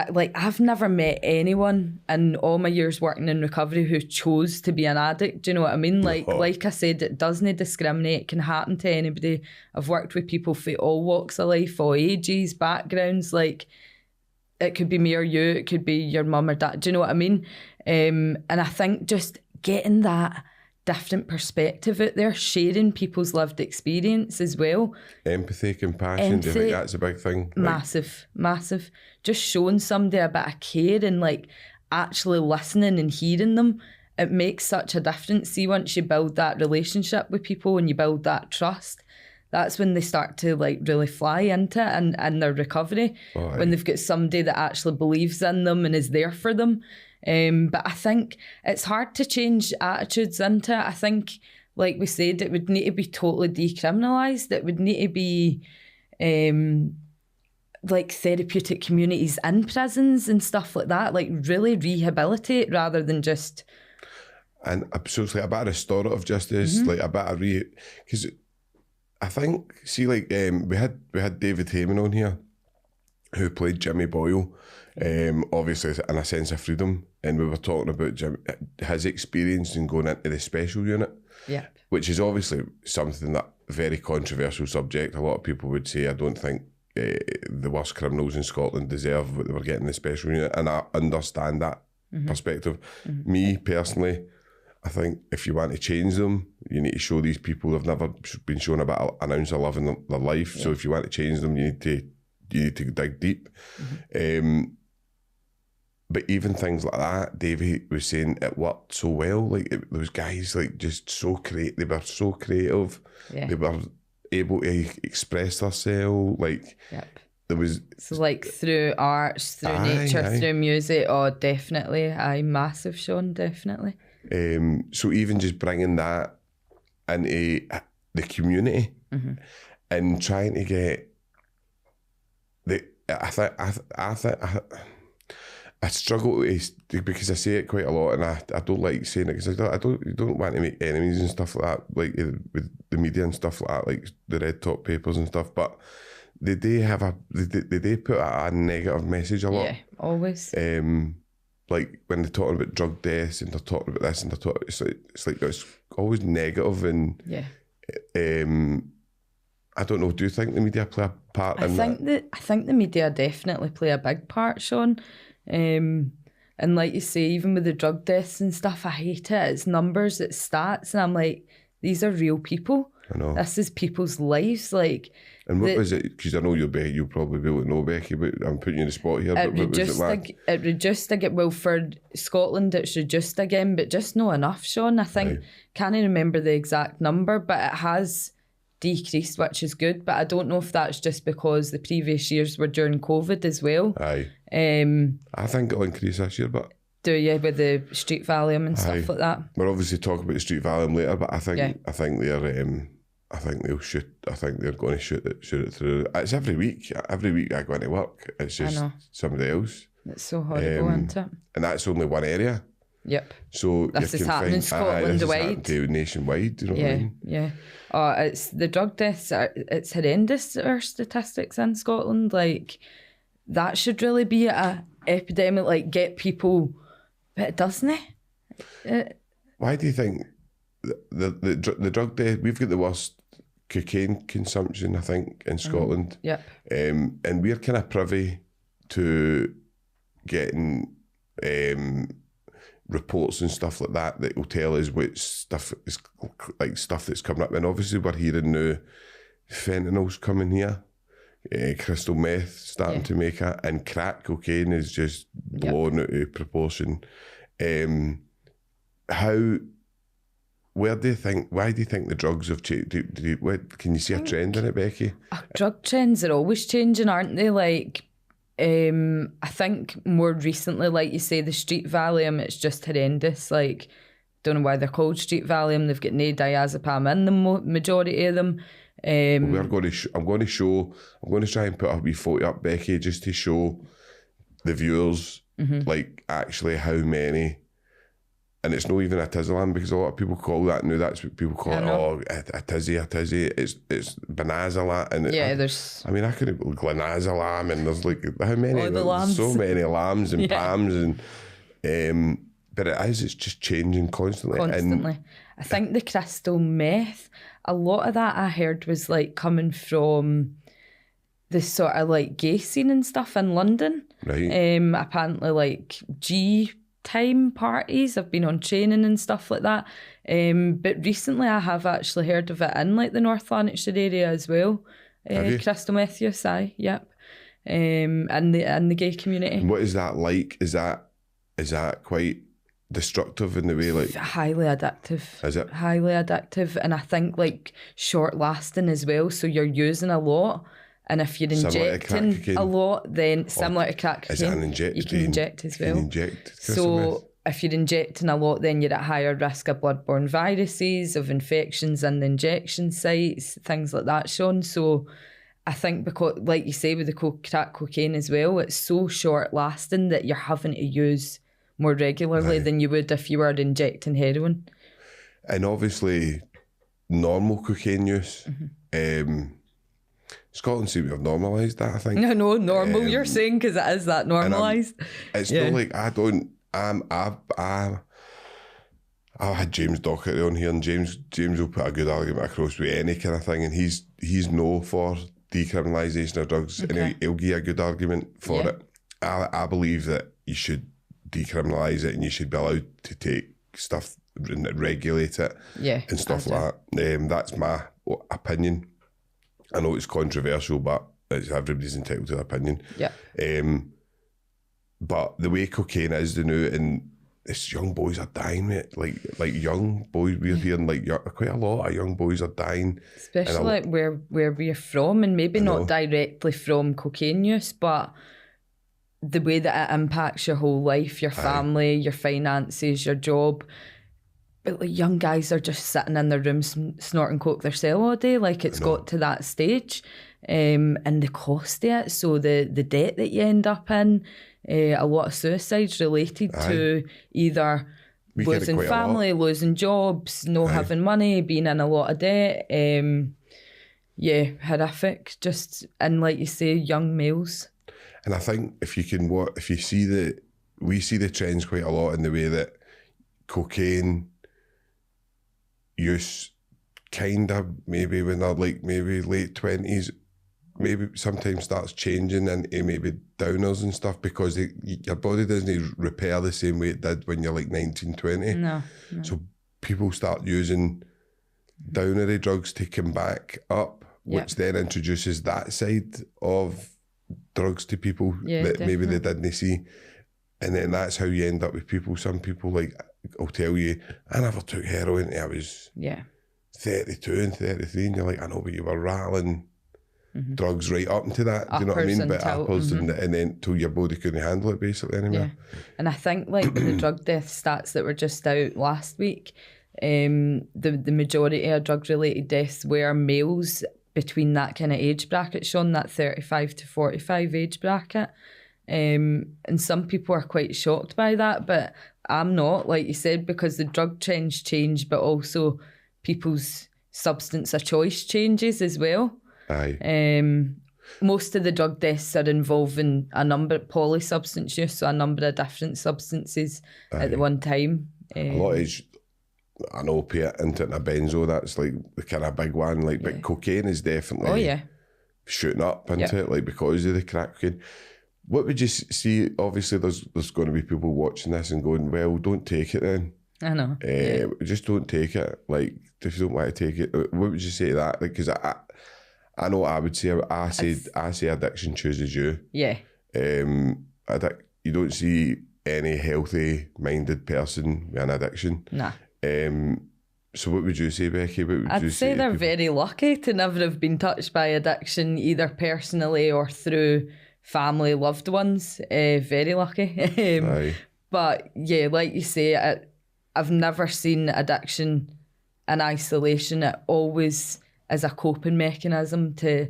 like, I've never met anyone in all my years working in recovery who chose to be an addict. Do you know what I mean? Like I said, it doesn't discriminate. It can happen to anybody. I've worked with people for all walks of life, all ages, backgrounds. Like, it could be me or you. It could be your mum or dad. Do you know what I mean? And I think just getting that different perspective out there, sharing people's lived experience as well. Empathy, compassion, do you think that's a big thing? Massive. Just showing somebody a bit of care and, like, actually listening and hearing them, it makes such a difference. See, once you build that relationship with people and you build that trust, that's when they start to, like, really fly into it and their recovery. When they've got somebody that actually believes in them and is there for them. But I think it's hard to change attitudes into it. I think, like we said, it would need to be totally decriminalised. It would need to be like therapeutic communities in prisons and stuff like that, like really rehabilitate rather than just... And absolutely a bit of restorative justice, like a bit of because I think, see, like we had David Heyman on here who played Jimmy Boyle, obviously in A Sense of Freedom, and we were talking about his experience in going into the special unit, which is obviously something that very controversial subject. A lot of people would say, I don't think the worst criminals in Scotland deserve what they were getting in the special unit, and I understand that perspective. Me personally, I think if you want to change them, you need to show these people have never been shown about an ounce of love in their life. So if you want to change them, you need to dig deep. But even things like that, Davey was saying, it worked so well. Like, those guys, like, just so creative. They were so creative. They were able to express themselves. Like, there was... So, like, through arts, through nature, through music. Oh, definitely. Massive, Sean, definitely. So even just bringing that into the community and trying to get... I struggle to, because I say it quite a lot, and I don't like saying it, because you don't want to make enemies and stuff like that, like with the media and stuff like that, like the Red Top Papers and stuff. But they put a negative message a lot. Yeah, always. Like when they're talking about drug deaths and they're talking about this and they're talking, it's always negative, and I don't know. Do you think the media play a part in that? I think the media definitely play a big part, Sean. And like you say, even with the drug deaths and stuff, I hate it. It's numbers, it's stats, and I'm like, these are real people. I know. This is people's lives. Like, and what was it? Because I know you'll probably be able to know, Becky, but I'm putting you in the spot here. But what was it like? It reduced again. Well, for Scotland, it's reduced again, but just not enough, Sean. I think, can't remember the exact number, but it has decreased, which is good. But I don't know if that's just because the previous years were during COVID as well. I think it'll increase this year, but... Do you, with the street Valium and stuff like that? We'll obviously talk about the street Valium later, but I think they're I think they'll shoot. I think they're going to shoot it through. It's every week. Every week I go into work, it's just somebody else. It's so horrible, isn't it? And that's only one area. Yep. So this is happening in Scotland wide. Nationwide, you know what I mean? Yeah. It's the drug deaths. It's horrendous, our statistics in Scotland. Like, that should really be an epidemic. Like, get people, but it doesn't. Why do you think the drug death? We've got the worst cocaine consumption, I think, in Scotland. Yep. And we're kind of privy to getting reports and stuff like that will tell us which stuff is like stuff that's coming up. And obviously we're hearing now fentanyl's coming here, crystal meth starting to make it, and crack cocaine is just blown out of proportion. why do you think the drugs have changed? Can you see a trend in it, Becky? Drug trends are always changing, aren't they? Like, I think more recently, like you say, the street Valium, it's just horrendous. Like, don't know why they're called street Valium. They've got no diazepam in the majority of them. I'm going to try and put a wee photo up, Becky, just to show the viewers, like, actually how many. And it's not even a Tizalam, because a lot of people call that now. That's what people call it. Oh, a tizzy. It's Benazolam. And there's. I mean, I couldn't Glanazolam, and there's like how many? The lambs. So many lambs and palms, and but it's just changing constantly. Constantly. I think the crystal meth, a lot of that I heard was like coming from the sort of like gay scene and stuff in London. Right. Apparently, like G time parties. I've been on training and stuff like that. But recently I have actually heard of it in like the North Lanarkshire area as well. Crystal meth use, yep. And the gay community. And what is that like? Is that quite destructive in the way, like highly addictive? Is it? Highly addictive, and I think like short lasting as well. So you're using a lot. And if you're injecting a lot, then similar to crack cocaine, is it an inject? You can inject as well. You can inject. So if you're injecting a lot, then you're at higher risk of bloodborne viruses, of infections in the injection sites, things like that, Sean. So I think because, like you say, with the crack cocaine as well, it's so short lasting that you're having to use more regularly than you would if you were injecting heroin. And obviously, normal cocaine use. Scotland seem to have normalised that, I think. No, normal, you're saying, because it is that normalised. It's not like I had James Docherty on here, and James will put a good argument across with any kind of thing, and he's no for decriminalisation of drugs, and he'll give a good argument for it. I believe that you should decriminalise it, and you should be allowed to take stuff and regulate it and stuff like that. That's my opinion. I know it's controversial, but everybody's entitled to their opinion. Yeah. But the way cocaine is the new, and it's young boys are dying, mate. Like young boys, we're hearing like quite a lot of young boys are dying. Especially like where we're from, and maybe not directly from cocaine use, but the way that it impacts your whole life, your family, your finances, your job. But like young guys are just sitting in their rooms snorting coke their cell all day. Like it's got to that stage, and the cost of it. So the debt that you end up in, a lot of suicides related to either losing family, losing jobs, not having money, being in a lot of debt. Horrific. Just, and like you say, young males. And I think we see the trends quite a lot in the way that cocaine use kind of maybe when they're like maybe late 20s, maybe sometimes starts changing into maybe downers and stuff, because your body doesn't repair the same way it did when you're like 19, 20. No. So people start using downery drugs to come back up, which then introduces that side of drugs to people that maybe they didn't see. And then that's how you end up with people. Some people, like, I'll tell you, I never took heroin until I was 32 and 33, and you're like, I know, but you were rattling drugs right up into that. Do you know what I mean? But apples and then till your body couldn't handle it, basically, anymore. Yeah. And I think, like, the drug death stats that were just out last week, the majority of drug-related deaths were males between that kind of age bracket, Sean, that 35 to 45 age bracket. And some people are quite shocked by that, but I'm not, like you said, because the drug trends change, but also people's substance of choice changes as well. Aye. Most of the drug deaths are involving a number of polysubstance use, so a number of different substances at the one time. A lot is an opiate into a benzo, that's like the kind of big one, like, but cocaine is definitely shooting up into it, like, because of the crack cocaine. What would you see? Obviously, there's going to be people watching this and going, well, don't take it then. I know. Just don't take it. Like, if you don't want to take it, what would you say to that? Because I know what I would say. I say addiction chooses you. Yeah. You don't see any healthy-minded person with an addiction. Nah. So what would you say, Becky? What would I'd you say they're very lucky to never have been touched by addiction, either personally or through family, loved ones. Very lucky. Aye. But yeah, like you say, I've never seen addiction in isolation. It always is a coping mechanism to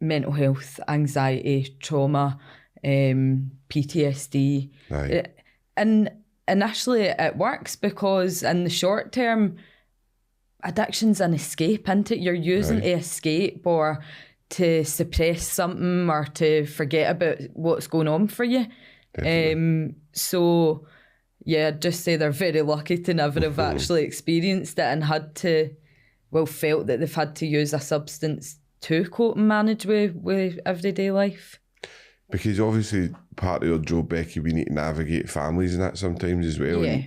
mental health, anxiety, trauma, PTSD. Aye. And initially it works because in the short term, addiction's an escape, isn't it? You're using to escape or to suppress something or to forget about what's going on for you. So yeah, I'd just say they're very lucky to never have actually experienced it and felt that they've had to use a substance to cope and manage with everyday life. Because obviously part of your job, Becky, we need to navigate families and that sometimes as well. Yeah,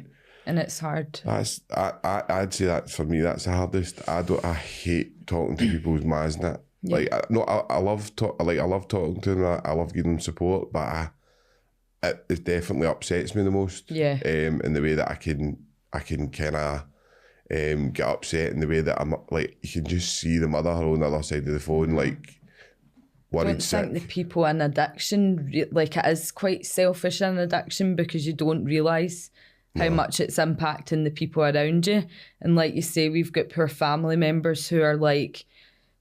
and it's hard. I'd say that for me, that's the hardest. I hate talking to people's mas and that. Yeah. I love talking to them. I love giving them support, but it definitely upsets me the most. Yeah. In the way that I can kind of get upset in the way that I'm like, you can just see the mother on the other side of the phone, like. I don't think the people in addiction, like it is quite selfish in addiction because you don't realise how much it's impacting the people around you. And like you say, we've got poor family members who are like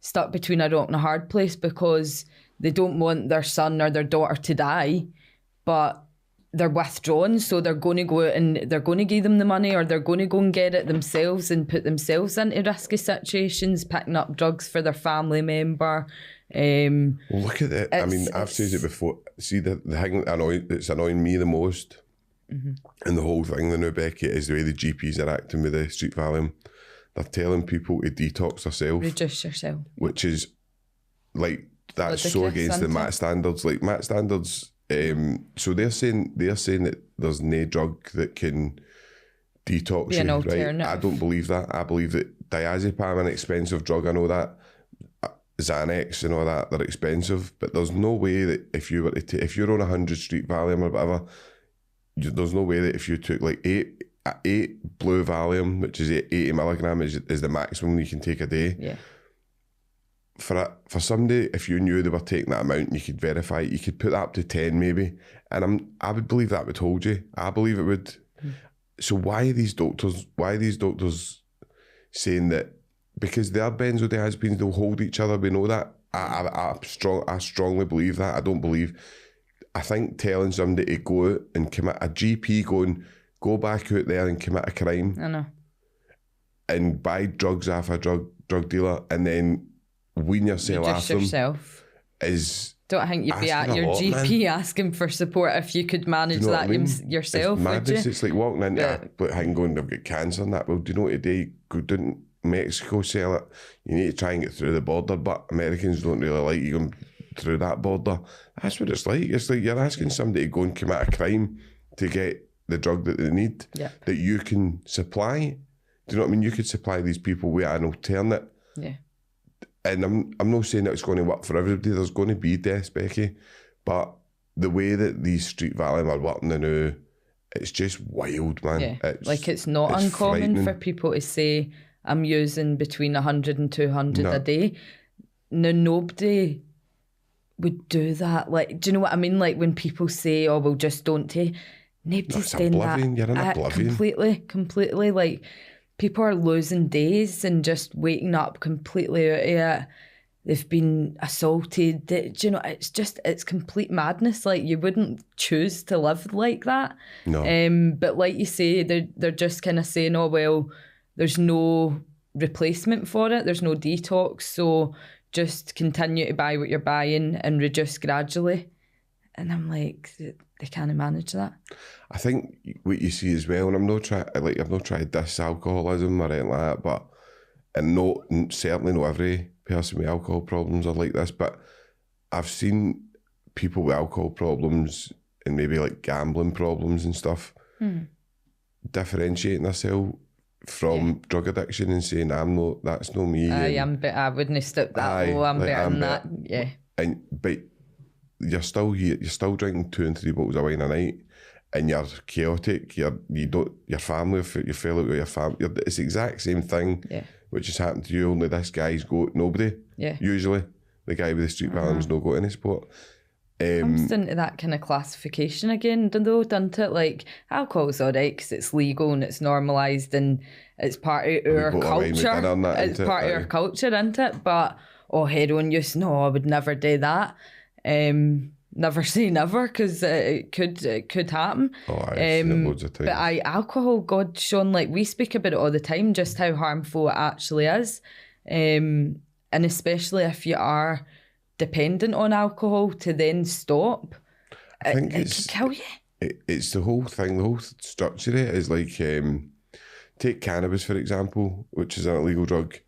stuck between a rock and a hard place because they don't want their son or their daughter to die, but they're withdrawn, so they're going to go out and they're going to give them the money or they're going to go and get it themselves and put themselves into risky situations, picking up drugs for their family member. Well, look at it. I mean, I've said it before. See, the thing that's annoying me the most and the whole thing, the new Becky, is the way the GPs are acting with the street Valium. They're telling people to detox themselves. Reduce yourself. Which is, like, that's so against the MAT standards. Like, MAT standards, so they're saying that there's no drug that can detox you, right? I don't believe that. I believe that diazepam, an expensive drug, I know that. Xanax and all that, they're expensive, but there's no way that if you were to if you're on 100 street Valium or whatever, there's no way that if you took like eight blue Valium, which is 80 milligram, is the maximum you can take a day. Yeah. For somebody, if you knew they were taking that amount, and you could verify it, you could put that up to 10 maybe, and I would believe that would hold you. I believe it would. So why are these doctors saying that? Because their benzodiazepines, they'll hold each other. We know that. I strongly believe that. I think telling somebody to go out and commit a GP go back out there and commit a crime. I know. And buy drugs off a drug dealer and then wean yourself off them. Don't think you'd be at your GP asking for support if you could manage that yourself. It's madness. It's like walking into a thing going, I've got cancer and that. Well, do you know today, go down Mexico, sell it. You need to try and get through the border, but Americans don't really like you going through that border. That's what it's like. It's like you're asking somebody to go and commit a crime to get the drug that they need, that you can supply. Do you know what I mean? You could supply these people with an alternate. Yeah. And I'm not saying that it's going to work for everybody. There's going to be deaths, Becky, but the way that these street Valium are working now, it's just wild, man. Yeah. It's not uncommon for people to say, I'm using between 100 and 200 a day. No, nobody would do that. Like, do you know what I mean? Like when people say, oh, well, just don't take. Nobody's saying that. You're in oblivion. Completely. Like, people are losing days and just waking up completely out of it. They've been assaulted. Do you know, it's complete madness. Like, you wouldn't choose to live like that. No. But like you say, they're just kind of saying, oh, well, there's no replacement for it. There's no detox. So just continue to buy what you're buying and reduce gradually. And I'm like, they can't manage that. I think what you see as well, and I'm not trying to diss alcoholism or anything like that, but certainly not every person with alcohol problems are like this, but I've seen people with alcohol problems and maybe like gambling problems and stuff differentiating themselves from drug addiction and saying, that's not me. I wouldn't have stopped that. I'm better than that. Yeah. But you're still here, you're still drinking 2 and 3 bottles of wine a night, and you're chaotic, your family, you fell out with your family, it's the exact same thing, which has happened to you, only this guy's nobody, usually. The guy with the street violence no go any sport. Comes into that kind of classification again, though, doesn't it? Like, alcohol's alright because it's legal and it's normalised and it's part of our culture. It's part of our culture, isn't it? But, heroin use, no, I would never do that. Never say never, because it could happen. Loads of times. But alcohol, God, Sean, like, we speak about it all the time, just how harmful it actually is. And especially if you are dependent on alcohol, to then stop, I think it can kill you. It's the whole thing, the whole structure of it is like, take cannabis, for example, which is an illegal drug.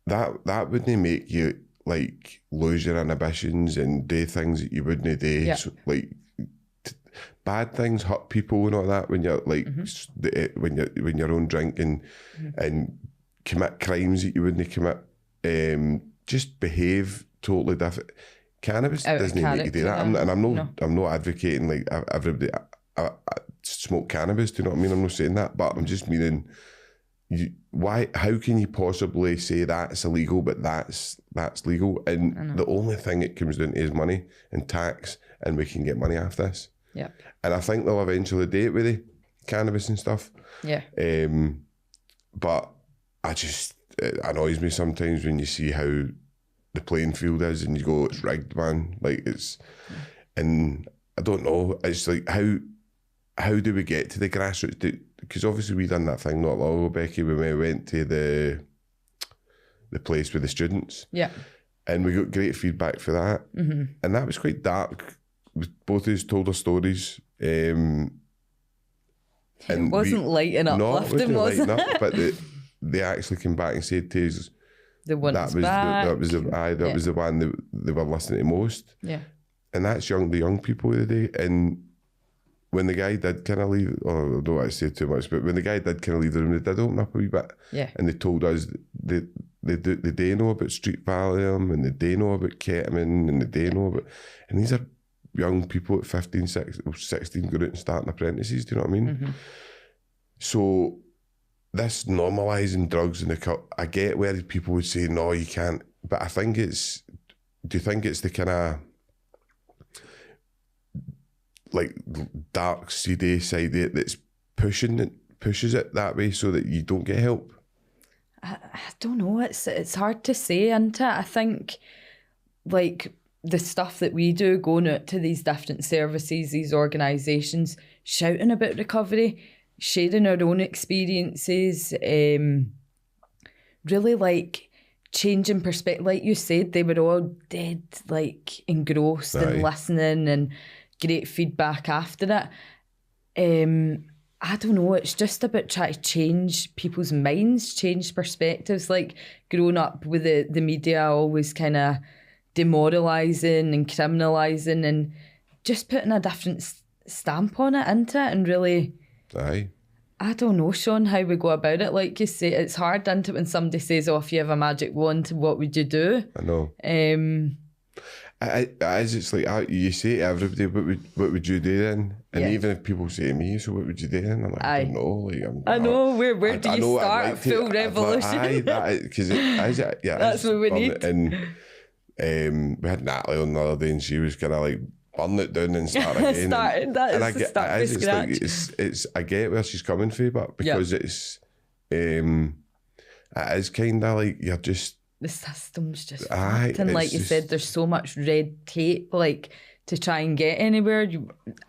That wouldn't make you, like, lose your inhibitions and do things that you wouldn't do. Yeah. So, like, bad things hurt people and all that when you're like when you're on drinking and commit crimes that you wouldn't commit. Just behave totally different. Cannabis doesn't make you do that. I'm not advocating like everybody I smoke cannabis. Do you know what I mean? I'm not saying that, but I'm just meaning, how can you possibly say that's illegal, but that's legal? And the only thing it comes down to is money and tax, and we can get money off this. Yeah. And I think they'll eventually do it with the cannabis and stuff. Yeah. But it annoys me sometimes when you see how the playing field is and you go, it's rigged, man. Like, and I don't know, it's like, how do we get to the grassroots? Because obviously we done that thing not long ago, Becky, when we went to the place with the students. Yeah. And we got great feedback for that. And that was quite dark. Both of us told our stories. And it wasn't light and uplifting, was it? But they actually came back and said to us, that was the one they were listening to most. Yeah. And that's the young people of the day. And when the guy did kind of leave, I don't want to say too much, but when the guy did kind of leave the room, they did open up a wee bit. Yeah. And they told us they do know about street Valium, and they do know about ketamine, and they do know about, and these are young people at 15, 16 going out and starting apprentices, do you know what I mean? So this normalising drugs in the cup, I get where people would say, no, you can't, but I think do you think it's the kind of like dark, seedy side of it that's pushes it that way so that you don't get help? I don't know, it's hard to say, isn't it? I think, like, the stuff that we do, going out to these different services, these organisations, shouting about recovery, sharing our own experiences, really, like, changing perspective. Like you said, they were all dead, like, engrossed and listening, and great feedback after it. I don't know, it's just about trying to change people's minds, change perspectives. Like, growing up with the media always kind of demoralising and criminalising, and just putting a different stamp on it, isn't it? And really, I don't know, Sean, how we go about it. Like you say, it's hard, isn't it, when somebody says, oh, if you have a magic wand, what would you do? I know. It's like, you say to everybody, what would you do then? And even if people say to me, so what would you do then? I'm like, I don't know. Like, I know, where do you start? Like full revolution? Because that's what we need. And we had Natalie on the other day, and she was kind of like, burn it down and start again. I get where she's coming from, but because it is kind of like, you're just, the system's just fucked, and like you said, there's so much red tape, like, to try and get anywhere.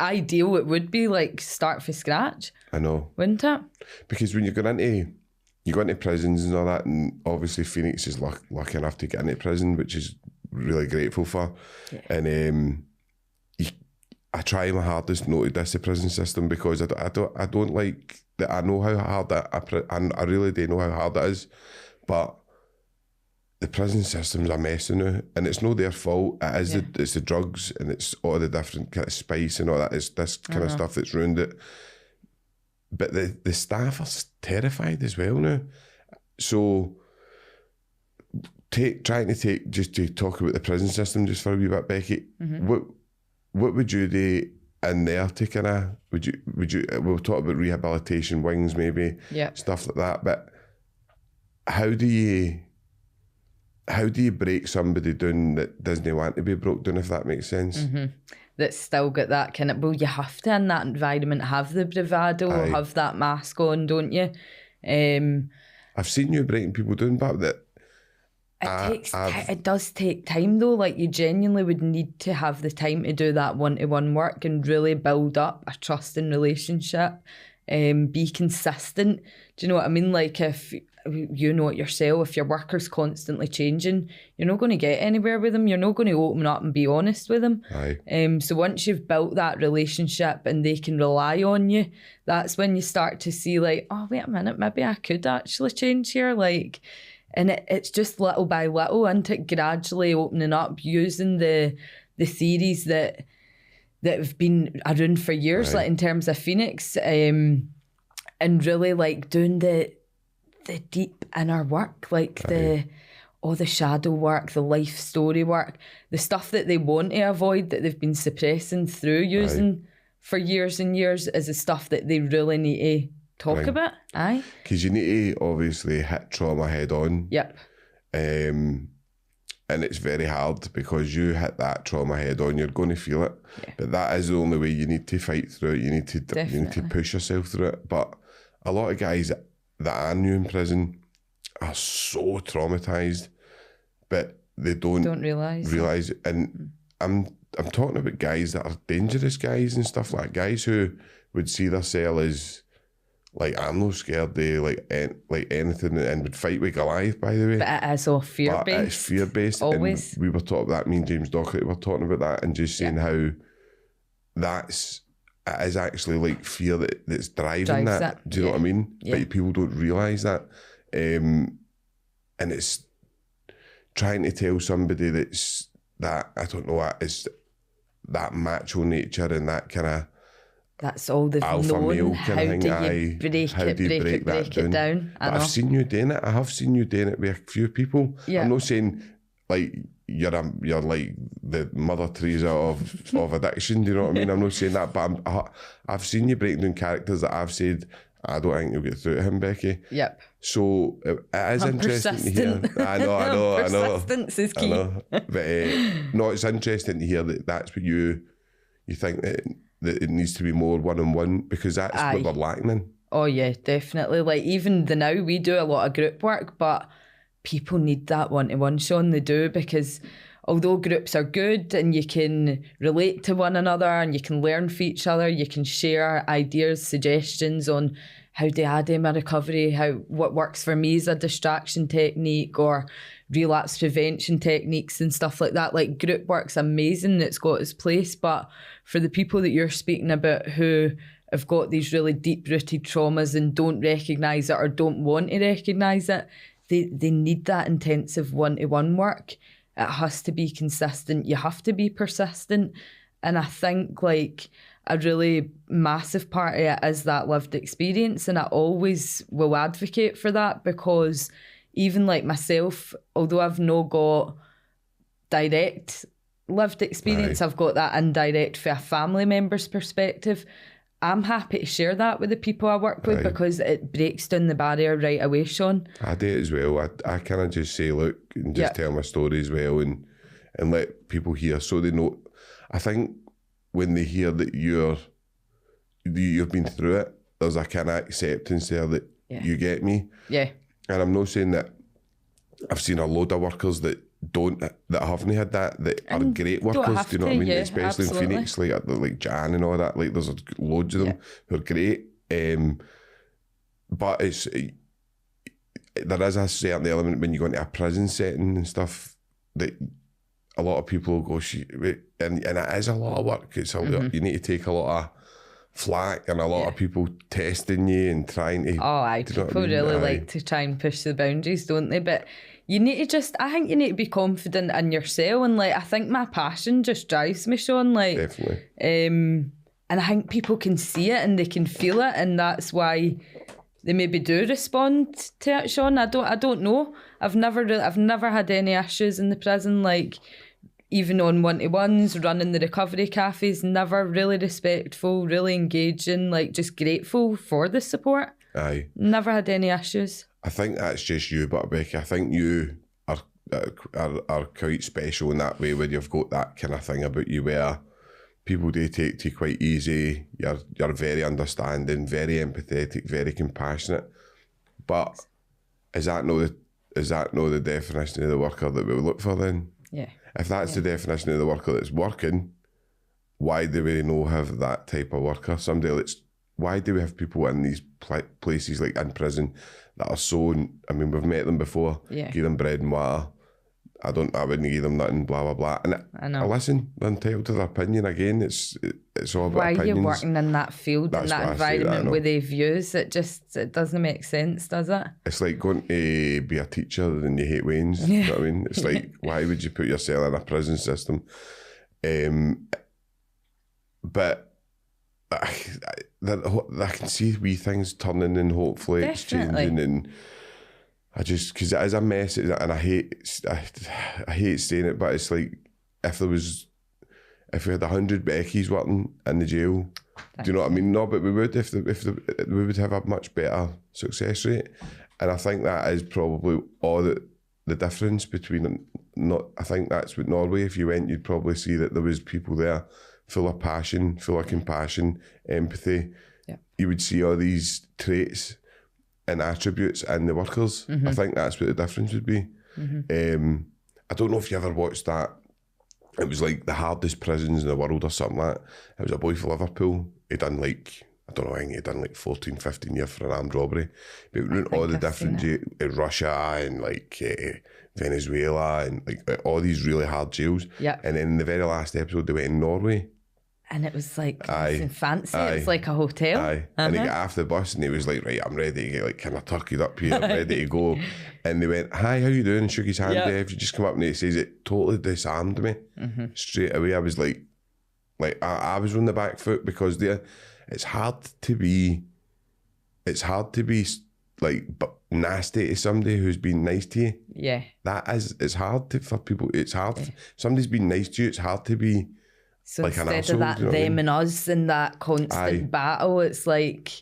Ideal it would be, like, start from scratch. I know, wouldn't it? Because when you go into prisons and all that, and obviously Phoenix is lucky enough to get into prison, which is really grateful for. And I try my hardest not to diss the prison system, because I don't like that. I know how hard I really do know how hard it is, but the prison system's a mess now, and it's not their fault. It is it's the drugs, and it's all the different kind of spice and all that. It's this kind of stuff that's ruined it. But the staff are terrified as well now. So trying to talk about the prison system just for a wee bit, Becky. what would you do in there to kind of, would you, we'll talk about rehabilitation wings maybe, stuff like that, but how do you break somebody down that doesn't want to be broke down, if that makes sense? That's still got that kind of, well, you have to in that environment have the bravado, have that mask on, don't you? I've seen you breaking people down, but that it does take time though. Like, you genuinely would need to have the time to do that one-to-one work and really build up a trusting relationship, be consistent. Do you know what I mean? Like, if you know it yourself, if your worker's constantly changing, you're not going to get anywhere with them. You're not going to open up and be honest with them. So once you've built that relationship and they can rely on you, that's when you start to see like, oh, wait a minute, maybe I could actually change here. Like, and it's just little by little, isn't it? Gradually opening up, using the theories that have been around for years, like in terms of Phoenix, and really like doing the deep inner work, like all the shadow work, the life story work, the stuff that they want to avoid that they've been suppressing through using for years and years is the stuff that they really need to talk about. Because you need to obviously hit trauma head on. And it's very hard because you hit that trauma head on, you're going to feel it. But that is the only way. You need to fight through it. You need to push yourself through it. But a lot of guys that are new in prison are so traumatised, but they don't realise it. And I'm talking about guys that are dangerous guys and stuff, like guys who would see their cell as like, I'm not scared of like anything, and would fight with Goliath, by the way. But it is all fear-based. It's fear-based. Always. And we were talking about that, me and James Docherty were talking about that and just saying how it is actually like fear that's driving that. Do you know what I mean? But people don't realise that. And it's trying to tell somebody that, I don't know what, is that macho nature and that kind of, that's all they've alpha known. male How kind of do thing. you break it down? But I've seen you doing it. I have seen you doing it with a few people. I'm not saying like you're like the Mother Teresa of addiction. Do you know what I mean? I'm not saying that, but I've seen you breaking down characters that I've said, I don't think you'll get through to him, Becky. So it is interesting to hear. I know. Persistence is key. I know. But no, it's interesting to hear that's what you think that it needs to be more one-on-one, because that's what we're lacking in. Oh yeah, definitely. Like, even now we do a lot of group work, but people need that one-to-one, Sean. They do, because although groups are good and you can relate to one another and you can learn from each other, you can share ideas, suggestions on how to add in my recovery, what works for me as a distraction technique or relapse prevention techniques and stuff like that. Like, group work's amazing, it's got its place, but for the people that you're speaking about who have got these really deep-rooted traumas and don't recognise it or don't want to recognise it, they need that intensive one-to-one work. It has to be consistent. You have to be persistent. And I think like a really massive part of it is that lived experience. And I always will advocate for that, because even like myself, although I've not got direct lived experience, I've got that indirect for a family member's perspective. I'm happy to share that with the people I work with, because it breaks down the barrier right away, Sean. I do it as well. I kind of just say, look, and just tell my story as well, and let people hear so they know. I think when they hear that you've been through it, there's a kind of acceptance there that you get me. And I'm not saying that I've seen a load of workers that haven't had that are great workers, do you know what I mean? Especially in Phoenix, like Jan and all that, like there's loads of them who are great. But there is a certain element when you go into a prison setting and stuff that a lot of people go, and it is a lot of work. It's you need to take a lot of flack and a lot of people testing you and trying to. People really like to try and push the boundaries, don't they? But you need to I think you need to be confident in yourself, and like, I think my passion just drives me, Sean. Like, definitely. And I think people can see it and they can feel it, and that's why they maybe do respond to it, Sean. I don't know. I've never had any issues in the prison. Like, even on one-to-ones, running the recovery cafes, never really respectful, really engaging, like just grateful for the support. Aye. Never had any issues. I think that's just you, but Becky, I think you are quite special in that way, where you've got that kind of thing about you where people do take to you quite easy. You're very understanding, very empathetic, very compassionate. But is that not the definition of the worker that we look for then? Yeah. If that's the definition of the worker that's working, why do we not have that type of worker? Why do we have people in these places, like in prison, that are so, I mean, we've met them before, give them bread and water. I wouldn't give them nothing, blah, blah, blah. And I know. Listen, they're entitled to their opinion. Again, it's all about opinions. Why are you working in that field, in that environment with the views? It doesn't make sense, does it? It's like going to be a teacher and you hate Wayne's. You know what I mean? It's like, why would you put yourself in a prison system? But I can see wee things turning and hopefully it's changing, and I just, because it is a mess, and I hate saying it, but it's like if we had 100 Beckys working in the jail, do you know what I mean? No, but we would if we would have a much better success rate, and I think that is probably all the difference between. I think that's with Norway. If you went, you'd probably see that there was people there full of passion, full of compassion, empathy. Yeah. You would see all these traits and attributes in the workers. Mm-hmm. I think that's what the difference would be. Mm-hmm. I don't know if you ever watched that. It was like the hardest prisons in the world or something like that. It was a boy from Liverpool. He'd done like, I don't know, I think he'd done like 14, 15 years for an armed robbery. But it went all the different Russia and like Venezuela and like all these really hard jails. Yeah. And then in the very last episode, they went in Norway. And it was like fancy. It's like a hotel. Aye. And he got off the bus and he was like, right, I'm ready to get like kind of turkeyed up here, I'm ready to go. And they went, hi, how you doing? And shook his hand. If you just come up, and he says it totally disarmed me straight away. I was like I was on the back foot, because it's hard to be like nasty to somebody who's been nice to you. Yeah. It's hard for people. It's hard. If somebody's been nice to you, it's hard to be. So like instead of that them and us and that constant battle, it's like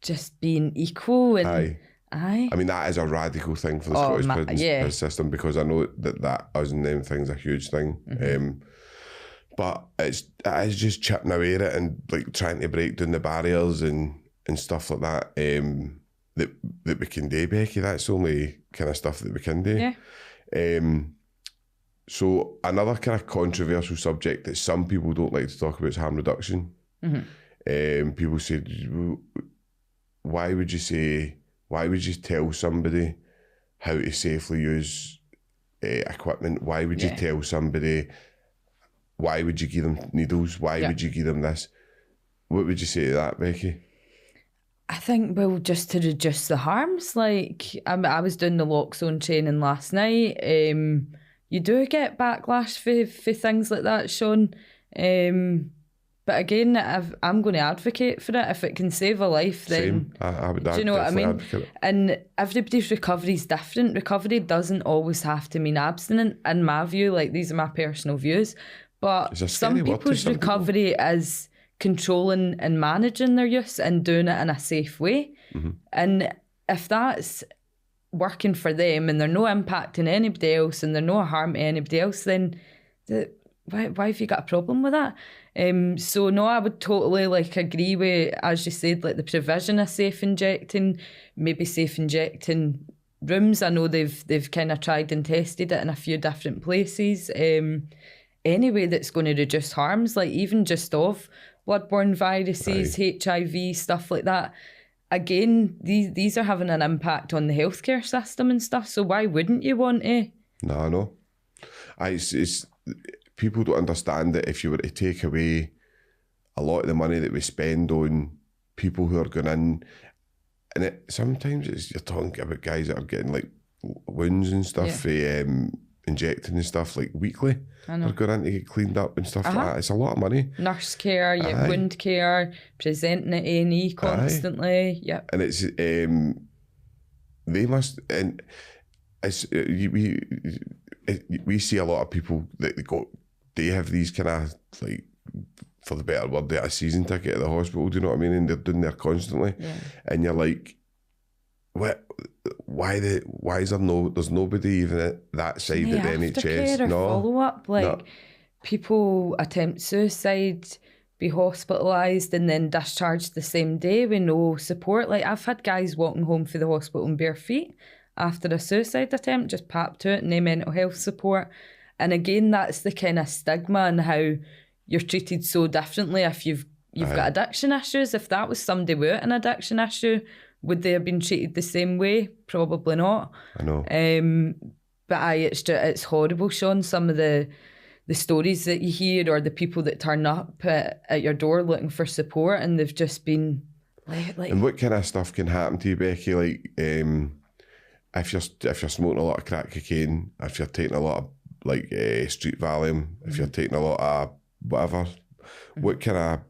just being equal and I mean, that is a radical thing for the Scottish prison system, because I know that us and them things a huge thing. Mm-hmm. But it is just chipping away at it and like trying to break down the barriers and stuff like that. That we can do, Becky. That's the only kind of stuff that we can do. Yeah. So another kind of controversial subject that some people don't like to talk about is harm reduction. Mm-hmm. People say, why would you tell somebody how to safely use equipment? Why would you tell somebody, why would you give them needles? Why would you give them this? What would you say to that, Becky? I think, well, just to reduce the harms. Like, I was doing the lock zone training last night. You do get backlash for things like that, Sean. But again, I'm going to advocate for it. If it can save a life, then... I would do you know what I mean? Advocate. And everybody's recovery is different. Recovery doesn't always have to mean abstinent, in my view. Like, these are my personal views. But some people's recovery is controlling and managing their use and doing it in a safe way. Mm-hmm. And if that's working for them and they're no impacting anybody else and they're no harm to anybody else, then why have you got a problem with that? So no, I would totally agree with, as you said, like the provision of safe injecting, maybe safe injecting rooms. I know they've kind of tried and tested it in a few different places. Anyway, that's going to reduce harms, like even just of bloodborne viruses, HIV, stuff like that. Again, these are having an impact on the healthcare system and stuff, so why wouldn't you want to? No. It's people don't understand that if you were to take away a lot of the money that we spend on people who are going in, and sometimes you're talking about guys that are getting like wounds and stuff, injecting and stuff like weekly. I know. They're going in to get cleaned up and stuff like that. It's a lot of money. Nurse care, wound care, presenting at A&E constantly. Yeah. And it's they must, and it's we see a lot of people that they they have these kind of, like, for the better word, a season ticket at the hospital, do you know what I mean? And they're doing there constantly. Yeah. And you're like, what? Why is there's nobody even at that side of the NHS? Or follow up. Like, people attempt suicide, be hospitalised and then discharged the same day with no support. Like, I've had guys walking home from the hospital in bare feet after a suicide attempt, just papped to it, no mental health support. And again, that's the kind of stigma and how you're treated so differently if you've got addiction issues. If that was somebody with an addiction issue, would they have been treated the same way? Probably not. I know. But it's horrible, Sean, some of the stories that you hear or the people that turn up at your door looking for support and they've just been like... And what kind of stuff can happen to you, Becky? Like, if you're smoking a lot of crack cocaine, if you're taking a lot of, like, street Valium, if you're taking a lot of whatever, what kind of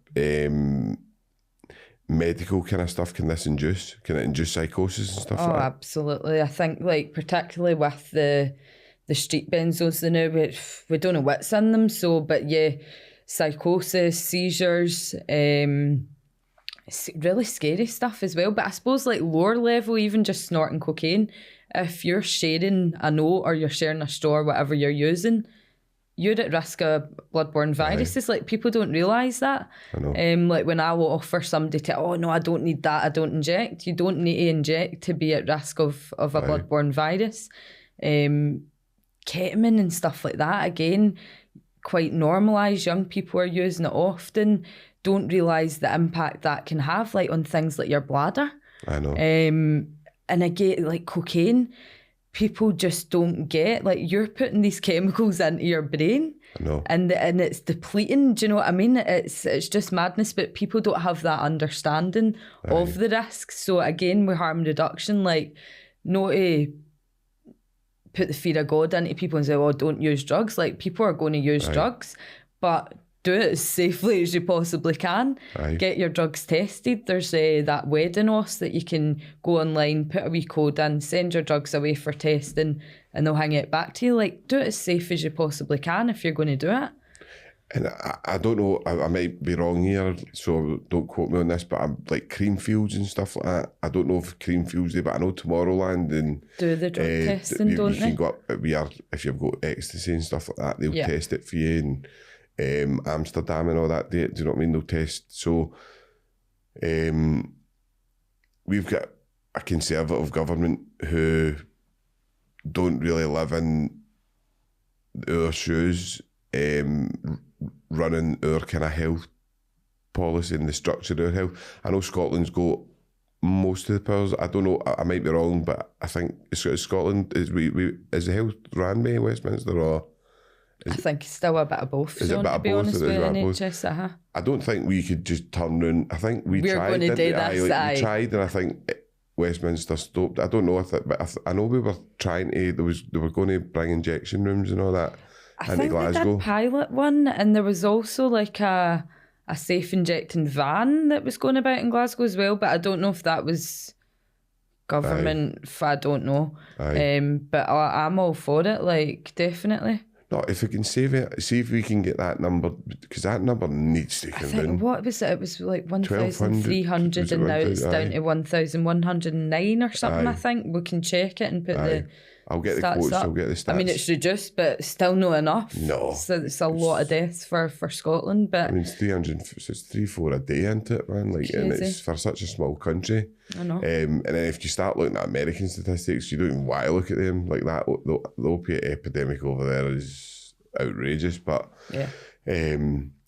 medical kind of stuff can this induce? Can it induce psychosis and stuff like that? Absolutely. I think, like, particularly with the street benzos now, we don't know what's in them, but yeah, psychosis, seizures, really scary stuff as well. But I suppose, like, lower level, even just snorting cocaine, if you're sharing a note or you're sharing a straw or whatever you're using, you're at risk of bloodborne viruses. Like, people don't realise that. I know. Like, when I will offer somebody to, oh no, I don't need that, I don't inject. You don't need to inject to be at risk of a bloodborne virus. Ketamine and stuff like that, again, quite normalised. Young people are using it often, don't realise the impact that can have, like, on things like your bladder. I know. And again, like cocaine, people just don't get, like, you're putting these chemicals into your brain. I know. And it's depleting, do you know what I mean? It's just madness, but people don't have that understanding of the risks. So again, with harm reduction, like, not to put the fear of God into people and say, oh, don't use drugs. Like, people are going to use drugs, but do it as safely as you possibly can. Get your drugs tested. There's that wedding os that you can go online, put a wee code in, send your drugs away for testing, and they'll hang it back to you. Like, do it as safe as you possibly can if you're going to do it. And I don't know, I might be wrong here, so don't quote me on this, but I'm like Creamfields and stuff like that. I don't know if Creamfields do, but I know Tomorrowland and do the drug testing, don't they? You can go up if you've got ecstasy and stuff like that, they'll test it for you. And Amsterdam and all that, do you know what I mean? They'll test. So we've got a Conservative government who don't really live in our shoes, running our kind of health policy and the structure of our health. I know Scotland's got most of the powers. I don't know, I might be wrong, but I think Scotland, is the health ran by Westminster, or... I think it's still a bit of both. Is it a bit of both? Honest, with NHS, I don't think we could just turn round. I think we're tried. Going to do this. We tried, and I think Westminster stopped. I don't know if it, but I know we were trying to. They were going to bring injection rooms and all that into Glasgow. They did pilot one, and there was also like a safe injecting van that was going about in Glasgow as well. But I don't know if that was government. I don't know. But I'm all for it. Like, definitely. No, if we can save it, see if we can get that number, because that number needs to come down. What was it? It was like 1,300 and now it's down to 1,109 or something, I think. We can check it and put I'll get the quotes, I'll get the stats. I mean, it's reduced, but still not enough. No. So it's a lot of deaths for Scotland. But I mean, it's 300, 3-4 a day, isn't it, man? Like, and it's for such a small country. I know. And then if you start looking at American statistics, you don't even want to look at them like that. The opiate epidemic over there is outrageous. But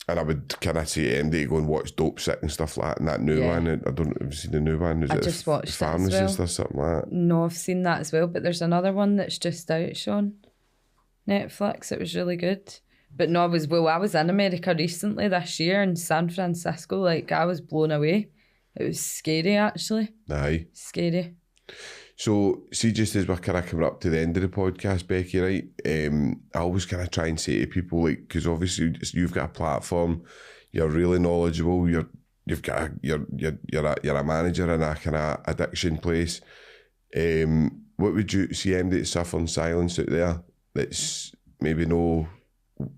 and I would kind of say to MD to go and watch Dope Sick and stuff like that. And that new one, I don't know if you've seen the new one. I just watched it Pharmacist as well. Or something like that. No, I've seen that as well. But there's another one that's just out, Sean. Netflix. It was really good. But no, I was in America recently this year in San Francisco. Like, I was blown away. It was scary, actually. Aye. Scary. So, see, just as we're kind of coming up to the end of the podcast, Becky, right? I always kind of try and say to people, like, because obviously you've got a platform, you're really knowledgeable, you're a manager in a kind of addiction place. What would you see MD suffering silence out there that's maybe no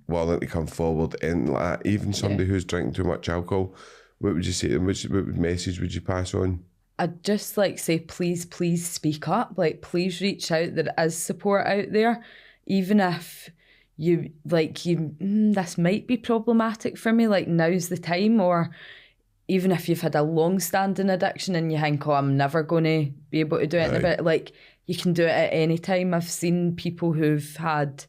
willing to come forward and like that, even somebody who's drinking too much alcohol, what would you say to them? What message would you pass on? I'd just like say, please speak up. Like, please reach out. There is support out there. Even if this might be problematic for me, like now's the time. Or even if you've had a long-standing addiction and you think, oh, I'm never going to be able to do it in a bit, like you can do it at any time. I've seen people who've had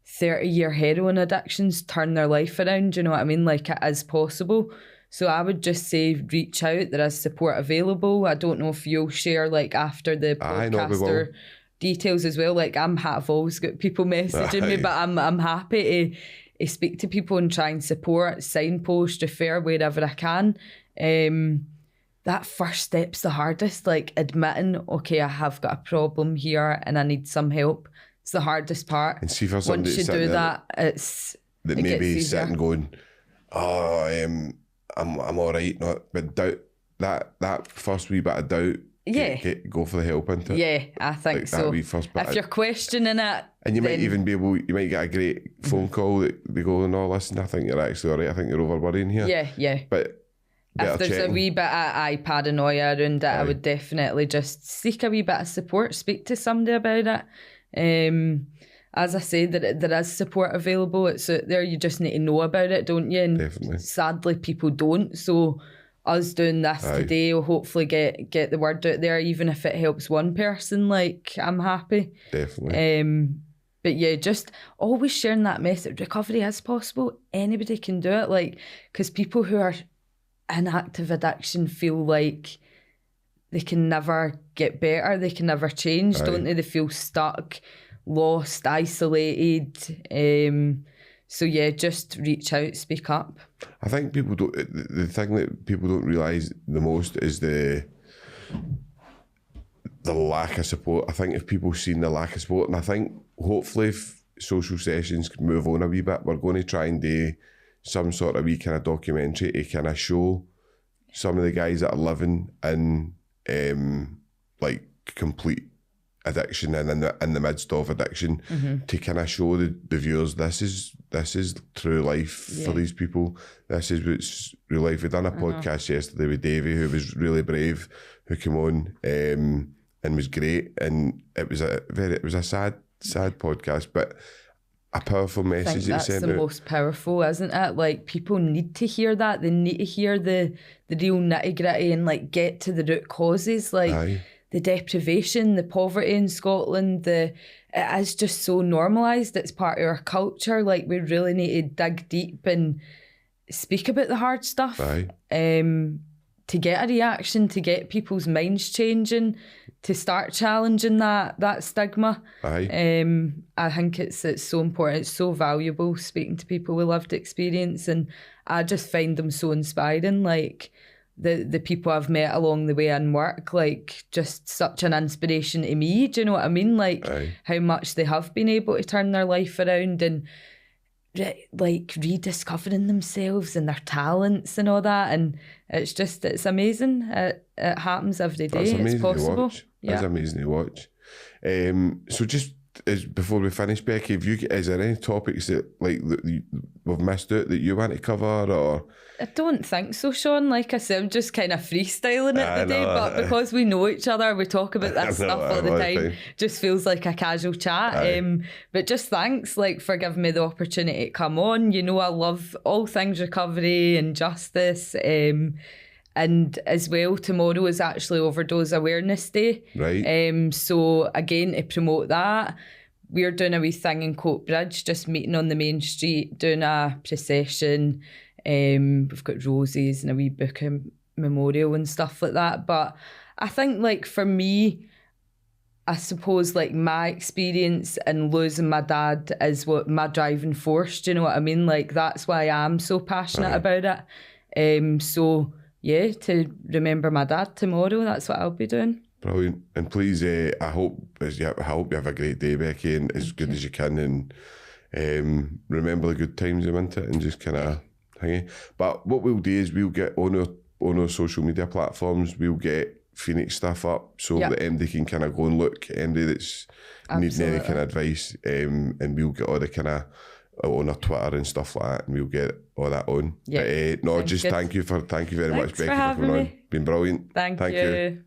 30-year heroin addictions turn their life around, you know what I mean? Like, it is possible. So I would just say reach out. There is support available. I don't know if you'll share like after the podcast or details as well. Like I've always got people messaging me, but I'm happy to speak to people and try and support, signpost, refer wherever I can. That first step's the hardest, like admitting, okay, I have got a problem here and I need some help. It's the hardest part. And see for somebody once you do that, it maybe sitting going, oh, I'm all right, but doubt that first wee bit of doubt. Yeah, go for the help into it. Yeah, I think like so. If you're questioning it, and you might even you might get a great phone call that they go, no, listen, I think you're actually all right. I think you're over worrying here. Yeah. But if there's a wee bit of paranoia around it, I would definitely just seek a wee bit of support, speak to somebody about it. As I say, there is support available. It's out there. You just need to know about it, don't you? And definitely. Sadly, people don't. So us doing this today will hopefully get the word out there, even if it helps one person. Like, I'm happy. Definitely. But yeah, just always sharing that message. Recovery is possible. Anybody can do it. Like, because people who are in active addiction feel like they can never get better. They can never change, don't they? They feel stuck, lost, isolated. So yeah, just reach out, speak up. I think people don't. The thing that people don't realise the most is the lack of support. I think if people seen the lack of support, and I think hopefully if social sessions can move on a wee bit, we're going to try and do some sort of wee kind of documentary to kind of show some of the guys that are living in like complete addiction and in the midst of addiction, to kind of show the viewers this is true life for these people. This is what's real life. We done a podcast yesterday with Davey, who was really brave, who came on and was great, and it was a sad podcast, but a powerful message that he sent out. That's the most powerful, isn't it? Like, people need to hear that. They need to hear the real nitty gritty and like get to the root causes. Like the deprivation, the poverty in Scotland, it is just so normalised. It's part of our culture. Like, we really need to dig deep and speak about the hard stuff to get a reaction, to get people's minds changing, to start challenging that stigma. I think it's so important. It's so valuable speaking to people with lived experience, and I just find them so inspiring. Like, the people I've met along the way in work, like, just such an inspiration to me. Do you know what I mean? Like, how much they have been able to turn their life around and like rediscovering themselves and their talents and all that. And it's amazing. It happens every day. It's possible. It's amazing to watch. So just before we finish, Becky, is there any topics that we've missed out that you want to cover, or? I don't think so, Sean. Like I said, I'm just kind of freestyling it today, but because we know each other, we talk about that stuff all the time. Just feels like a casual chat. But just thanks, for giving me the opportunity to come on. You know, I love all things recovery and justice. And as well, tomorrow is actually Overdose Awareness Day. Right. So again, to promote that, we're doing a wee thing in Coatbridge, just meeting on the main street, doing a procession. We've got roses and a wee book memorial and stuff like that. But I think, for me, I suppose, my experience in losing my dad is what my driving force. Do you know what I mean? That's why I'm so passionate about it. So yeah, to remember my dad tomorrow, that's what I'll be doing. Brilliant. And please, I hope you have a great day, Becky, and as good as you can, and remember the good times you went it, and just kind of hang. But what we'll do is we'll get on our social media platforms, we'll get Phoenix stuff up so that MD can kind of go and look, MD that's needing any kind of advice, and we'll get all the kind of on our Twitter and stuff like that, and we'll get all that on. Yeah, But, no, sounds just good. thank you very much, Thanks Becky, for for having coming on. me. Been brilliant. Thank you.